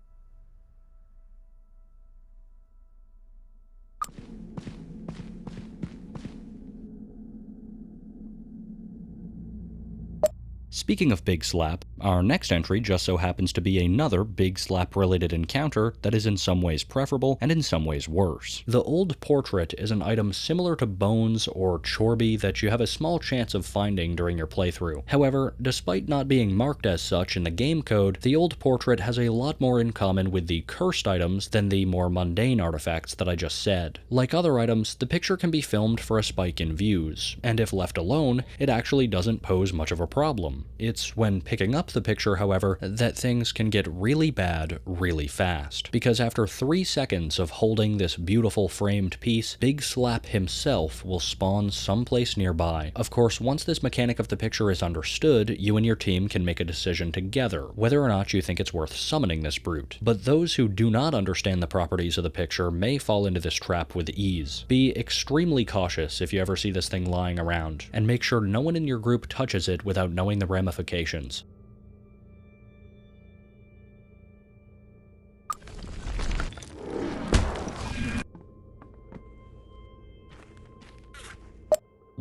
Speaking of Big Slap, our next entry just so happens to be another Big Slap-related encounter that is in some ways preferable and in some ways worse. The Old Portrait is an item similar to Bones or Chorby that you have a small chance of finding during your playthrough. However, despite not being marked as such in the game code, the Old Portrait has a lot more in common with the cursed items than the more mundane artifacts that I just said. Like other items, the picture can be filmed for a spike in views, and if left alone, it actually doesn't pose much of a problem. It's when picking up the picture, however, that things can get really bad really fast. Because after 3 seconds of holding this beautiful framed piece, Big Slap himself will spawn someplace nearby. Of course, once this mechanic of the picture is understood, you and your team can make a decision together, whether or not you think it's worth summoning this brute. But those who do not understand the properties of the picture may fall into this trap with ease. Be extremely cautious if you ever see this thing lying around, and make sure no one in your group touches it without knowing the ramifications.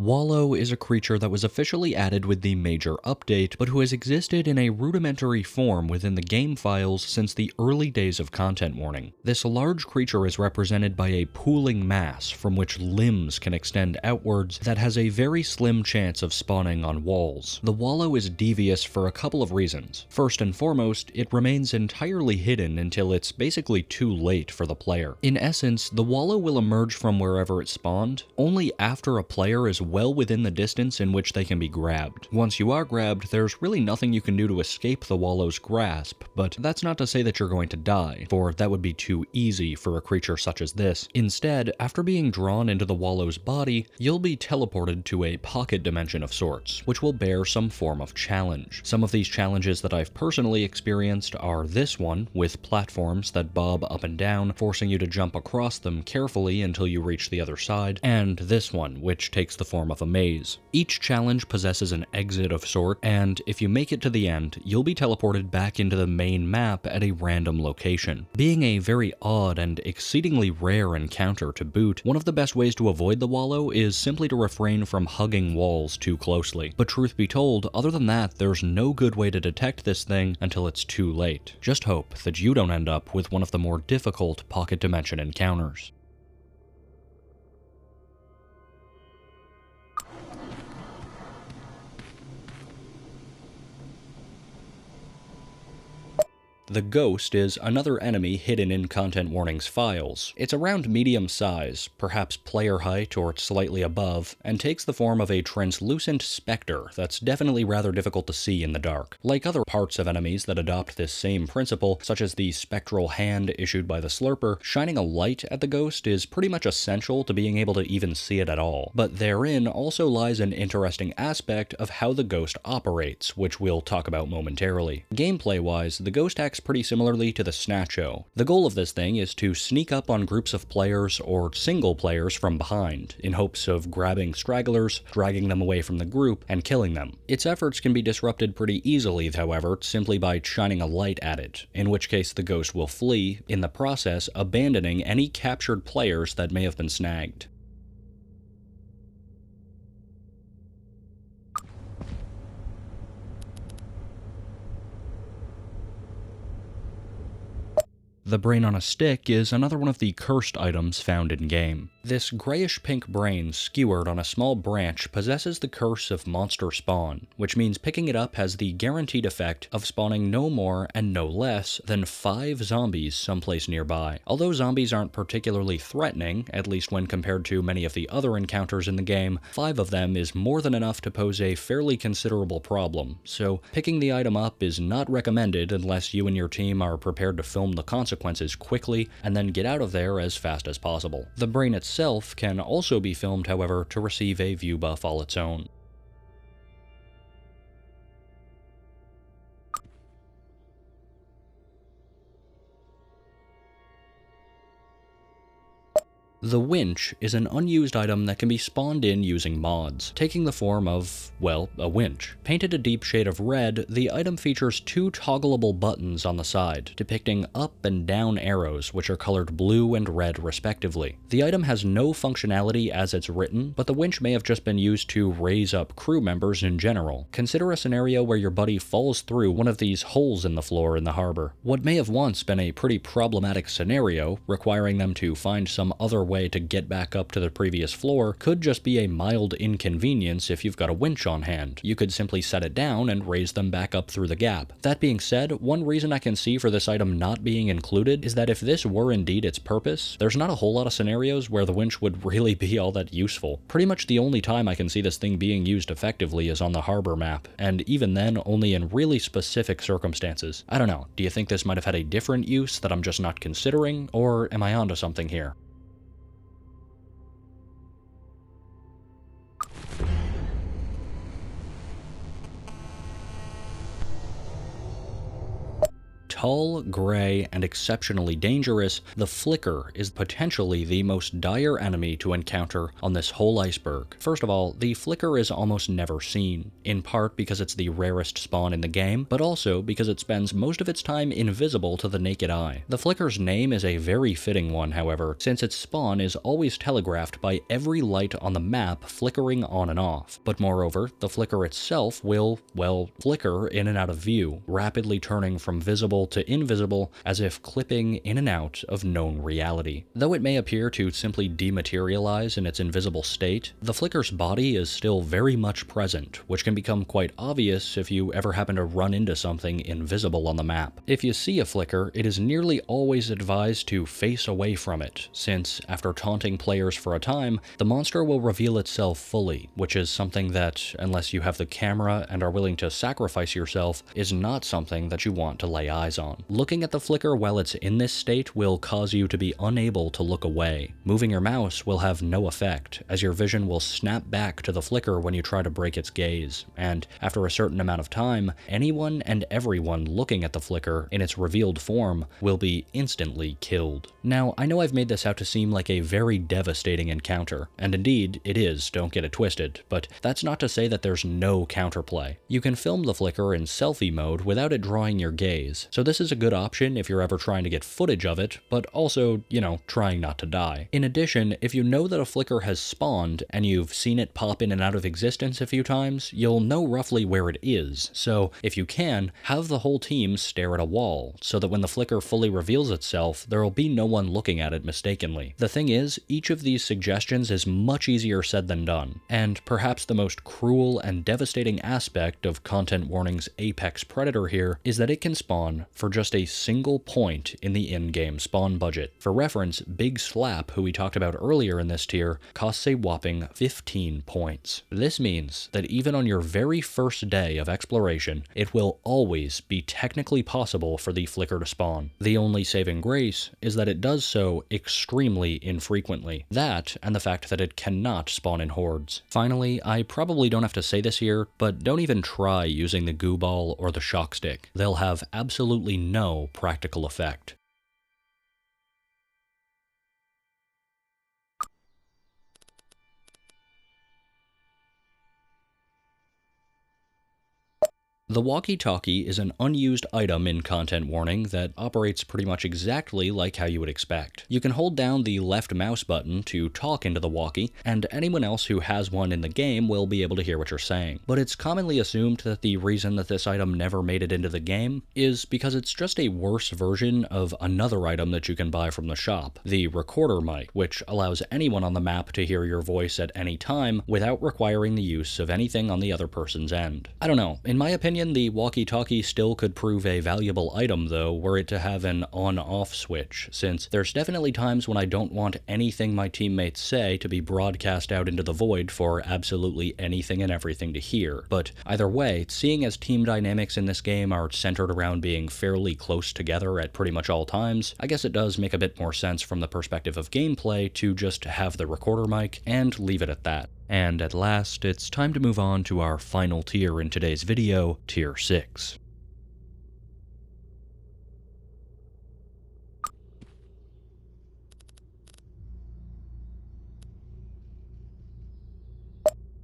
Wallow is a creature that was officially added with the major update, but who has existed in a rudimentary form within the game files since the early days of content warning. This large creature is represented by a pooling mass from which limbs can extend outwards that has a very slim chance of spawning on walls. The Wallow is devious for a couple of reasons. First and foremost, it remains entirely hidden until it's basically too late for the player. In essence, the Wallow will emerge from wherever it spawned only after a player is well within the distance in which they can be grabbed. Once you are grabbed, there's really nothing you can do to escape the Wallow's grasp, but that's not to say that you're going to die, for that would be too easy for a creature such as this. Instead, after being drawn into the Wallow's body, you'll be teleported to a pocket dimension of sorts, which will bear some form of challenge. Some of these challenges that I've personally experienced are this one, with platforms that bob up and down, forcing you to jump across them carefully until you reach the other side, and this one, which takes the form of a maze. Each challenge possesses an exit of sort, and if you make it to the end, you'll be teleported back into the main map at a random location. Being a very odd and exceedingly rare encounter to boot, one of the best ways to avoid the Wallow is simply to refrain from hugging walls too closely. But truth be told, other than that, there's no good way to detect this thing until it's too late. Just hope that you don't end up with one of the more difficult pocket dimension encounters. The Ghost is another enemy hidden in Content Warning's files. It's around medium size, perhaps player height or slightly above, and takes the form of a translucent specter that's definitely rather difficult to see in the dark. Like other parts of enemies that adopt this same principle, such as the spectral hand issued by the Slurper, shining a light at the Ghost is pretty much essential to being able to even see it at all. But therein also lies an interesting aspect of how the Ghost operates, which we'll talk about momentarily. Gameplay-wise, the Ghost acts pretty similarly to the Snatcho. The goal of this thing is to sneak up on groups of players or single players from behind, in hopes of grabbing stragglers, dragging them away from the group, and killing them. Its efforts can be disrupted pretty easily, however, simply by shining a light at it, in which case the Ghost will flee, in the process abandoning any captured players that may have been snagged. The Brain on a Stick is another one of the cursed items found in-game. This grayish-pink brain skewered on a small branch possesses the curse of monster spawn, which means picking it up has the guaranteed effect of spawning no more and no less than 5 zombies someplace nearby. Although zombies aren't particularly threatening, at least when compared to many of the other encounters in the game, 5 of them is more than enough to pose a fairly considerable problem, so picking the item up is not recommended unless you and your team are prepared to film the consequences quickly and then get out of there as fast as possible. The brain itself can also be filmed, however, to receive a view buff all its own. The winch is an unused item that can be spawned in using mods, taking the form of, well, a winch. Painted a deep shade of red, the item features 2 toggleable buttons on the side, depicting up and down arrows, which are colored blue and red respectively. The item has no functionality as it's written, but the winch may have just been used to raise up crew members in general. Consider a scenario where your buddy falls through one of these holes in the floor in the harbor. What may have once been a pretty problematic scenario, requiring them to find some other way to get back up to the previous floor, could just be a mild inconvenience if you've got a winch on hand. You could simply set it down and raise them back up through the gap. That being said, one reason I can see for this item not being included is that if this were indeed its purpose, there's not a whole lot of scenarios where the winch would really be all that useful. Pretty much the only time I can see this thing being used effectively is on the harbor map, and even then only in really specific circumstances. I don't know, do you think this might have had a different use that I'm just not considering, or am I onto something here? Tall, gray, and exceptionally dangerous, the flicker is potentially the most dire enemy to encounter on this whole iceberg. First of all, the flicker is almost never seen, in part because it's the rarest spawn in the game, but also because it spends most of its time invisible to the naked eye. The flicker's name is a very fitting one, however, since its spawn is always telegraphed by every light on the map flickering on and off. But moreover, the flicker itself will, well, flicker in and out of view, rapidly turning from visible to invisible as if clipping in and out of known reality. Though it may appear to simply dematerialize in its invisible state, the flicker's body is still very much present, which can become quite obvious if you ever happen to run into something invisible on the map. If you see a flicker, it is nearly always advised to face away from it, since after taunting players for a time, the monster will reveal itself fully, which is something that, unless you have the camera and are willing to sacrifice yourself, is not something that you want to lay eyes on. Looking at the flicker while it's in this state will cause you to be unable to look away. Moving your mouse will have no effect, as your vision will snap back to the flicker when you try to break its gaze, and after a certain amount of time, anyone and everyone looking at the flicker in its revealed form will be instantly killed. Now, I know I've made this out to seem like a very devastating encounter, and indeed it is, don't get it twisted, but that's not to say that there's no counterplay. You can film the flicker in selfie mode without it drawing your gaze, so this is a good option if you're ever trying to get footage of it, but also, trying not to die. In addition, if you know that a flicker has spawned and you've seen it pop in and out of existence a few times, you'll know roughly where it is, so if you can, have the whole team stare at a wall, so that when the flicker fully reveals itself, there'll be no one looking at it mistakenly. The thing is, each of these suggestions is much easier said than done, and perhaps the most cruel and devastating aspect of Content Warning's apex predator here is that it can spawn for just a single point in the in-game spawn budget. For reference, Big Slap, who we talked about earlier in this tier, costs a whopping 15 points. This means that even on your very first day of exploration, it will always be technically possible for the flicker to spawn. The only saving grace is that it does so extremely infrequently. That, and the fact that it cannot spawn in hordes. Finally, I probably don't have to say this here, but don't even try using the goo ball or the shock stick. They'll have absolutely no practical effect. The walkie-talkie is an unused item in Content Warning that operates pretty much exactly like how you would expect. You can hold down the left mouse button to talk into the walkie, and anyone else who has one in the game will be able to hear what you're saying. But it's commonly assumed that the reason that this item never made it into the game is because it's just a worse version of another item that you can buy from the shop, the recorder mic, which allows anyone on the map to hear your voice at any time without requiring the use of anything on the other person's end. I don't know, in my opinion, the walkie-talkie still could prove a valuable item though, were it to have an on-off switch, since there's definitely times when I don't want anything my teammates say to be broadcast out into the void for absolutely anything and everything to hear. But either way, seeing as team dynamics in this game are centered around being fairly close together at pretty much all times, I guess it does make a bit more sense from the perspective of gameplay to just have the recorder mic and leave it at that. And at last, it's time to move on to our final tier in today's video, Tier 6.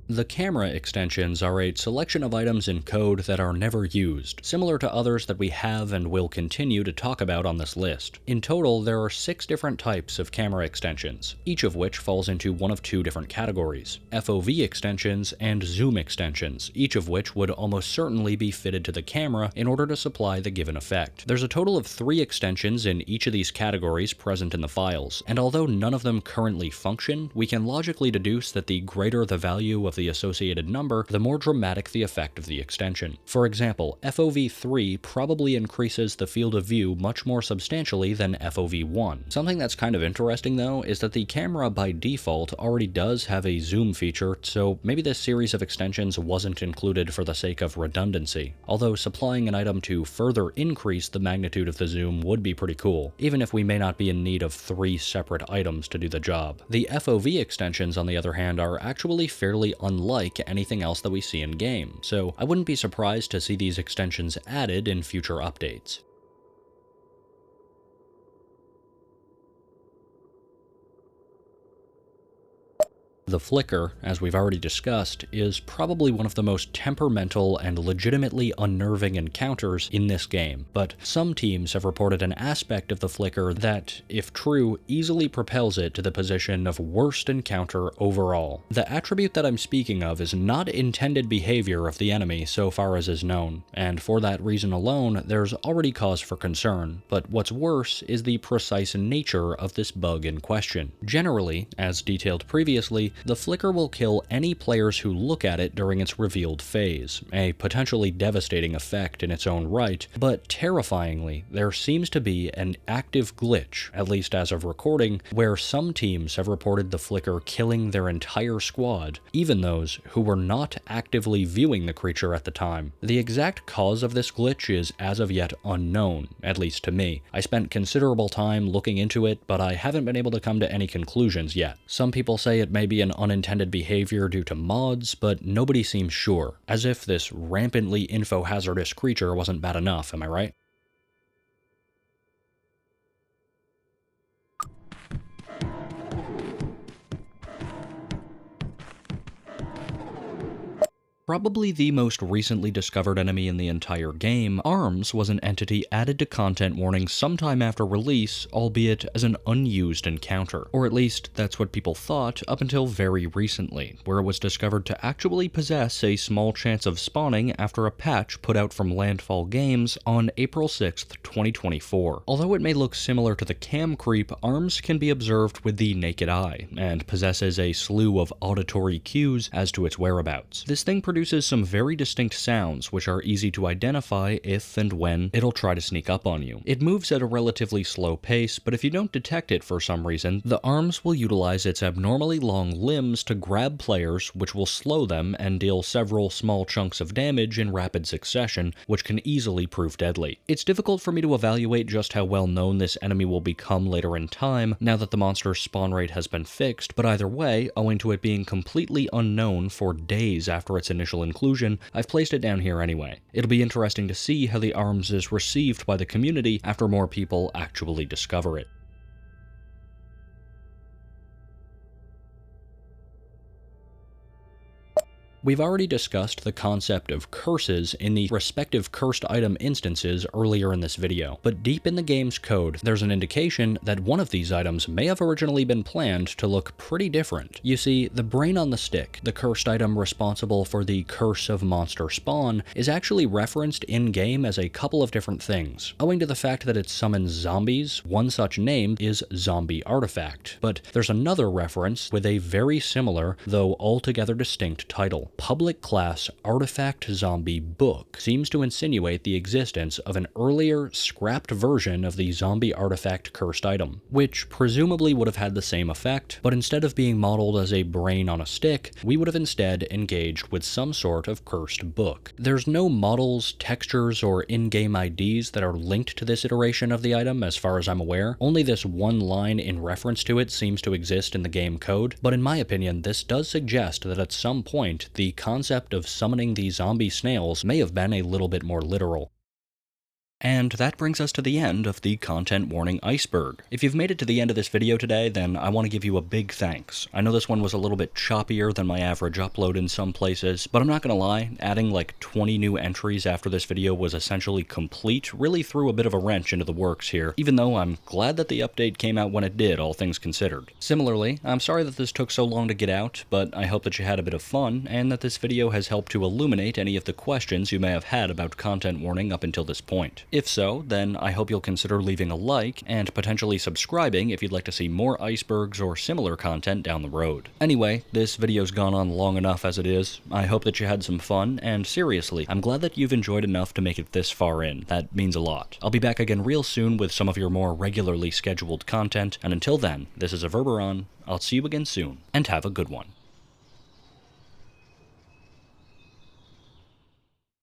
The camera extensions are a selection of items in code that are never used, similar to others that we have and will continue to talk about on this list. In total, there are 6 different types of camera extensions, each of which falls into one of 2 different categories: FOV extensions and zoom extensions, each of which would almost certainly be fitted to the camera in order to supply the given effect. There's a total of 3 extensions in each of these categories present in the files, and although none of them currently function, we can logically deduce that the greater the value of the associated number, the more dramatic the effect of the extension. For example, FOV3 probably increases the field of view much more substantially than FOV1. Something that's kind of interesting though is that the camera by default already does have a zoom feature, so maybe this series of extensions wasn't included for the sake of redundancy, although supplying an item to further increase the magnitude of the zoom would be pretty cool, even if we may not be in need of 3 separate items to do the job. The FOV extensions, on the other hand, are actually fairly unlike anything else that we see in-game, so I wouldn't be surprised to see these extensions added in future updates. The flicker, as we've already discussed, is probably one of the most temperamental and legitimately unnerving encounters in this game, but some teams have reported an aspect of the flicker that, if true, easily propels it to the position of worst encounter overall. The attribute that I'm speaking of is not intended behavior of the enemy so far as is known, and for that reason alone, there's already cause for concern, but what's worse is the precise nature of this bug in question. Generally, as detailed previously, the flicker will kill any players who look at it during its revealed phase, a potentially devastating effect in its own right, but terrifyingly, there seems to be an active glitch, at least as of recording, where some teams have reported the flicker killing their entire squad, even those who were not actively viewing the creature at the time. The exact cause of this glitch is as of yet unknown, at least to me. I spent considerable time looking into it, but I haven't been able to come to any conclusions yet. Some people say it may be an unintended behavior due to mods, but nobody seems sure, as if this rampantly info-hazardous creature wasn't bad enough, am I right? Probably the most recently discovered enemy in the entire game, Arms was an entity added to content warning sometime after release, albeit as an unused encounter. Or at least, that's what people thought up until very recently, where it was discovered to actually possess a small chance of spawning after a patch put out from Landfall Games on April 6th, 2024. Although it may look similar to the cam creep, Arms can be observed with the naked eye, and possesses a slew of auditory cues as to its whereabouts. This thing produces some very distinct sounds which are easy to identify if and when it'll try to sneak up on you. It moves at a relatively slow pace, but if you don't detect it for some reason, the Arms will utilize its abnormally long limbs to grab players, which will slow them and deal several small chunks of damage in rapid succession, which can easily prove deadly. It's difficult for me to evaluate just how well known this enemy will become later in time, now that the monster's spawn rate has been fixed, but either way, owing to it being completely unknown for days after its initial inclusion, I've placed it down here anyway. It'll be interesting to see how the Arms is received by the community after more people actually discover it. We've already discussed the concept of curses in the respective cursed item instances earlier in this video, but deep in the game's code, there's an indication that one of these items may have originally been planned to look pretty different. You see, the brain on the stick, the cursed item responsible for the curse of monster spawn, is actually referenced in-game as a couple of different things. Owing to the fact that it summons zombies, one such name is Zombie Artifact, but there's another reference with a very similar, though altogether distinct title. Public class Artifact Zombie Book seems to insinuate the existence of an earlier, scrapped version of the Zombie Artifact cursed item, which presumably would have had the same effect, but instead of being modeled as a brain on a stick, we would have instead engaged with some sort of cursed book. There's no models, textures, or in-game IDs that are linked to this iteration of the item as far as I'm aware. Only this one line in reference to it seems to exist in the game code, but in my opinion, this does suggest that at some point, the concept of summoning these zombie snails may have been a little bit more literal. And that brings us to the end of the content warning Iceberg. If you've made it to the end of this video today, then I want to give you a big thanks. I know this one was a little bit choppier than my average upload in some places, but I'm not gonna lie, adding like 20 new entries after this video was essentially complete really threw a bit of a wrench into the works here, even though I'm glad that the update came out when it did, all things considered. Similarly, I'm sorry that this took so long to get out, but I hope that you had a bit of fun, and that this video has helped to illuminate any of the questions you may have had about content warning up until this point. If so, then I hope you'll consider leaving a like, and potentially subscribing if you'd like to see more icebergs or similar content down the road. Anyway, this video's gone on long enough as it is. I hope that you had some fun, and seriously, I'm glad that you've enjoyed enough to make it this far in. That means a lot. I'll be back again real soon with some of your more regularly scheduled content, and until then, this is Averberon. I'll see you again soon, and have a good one.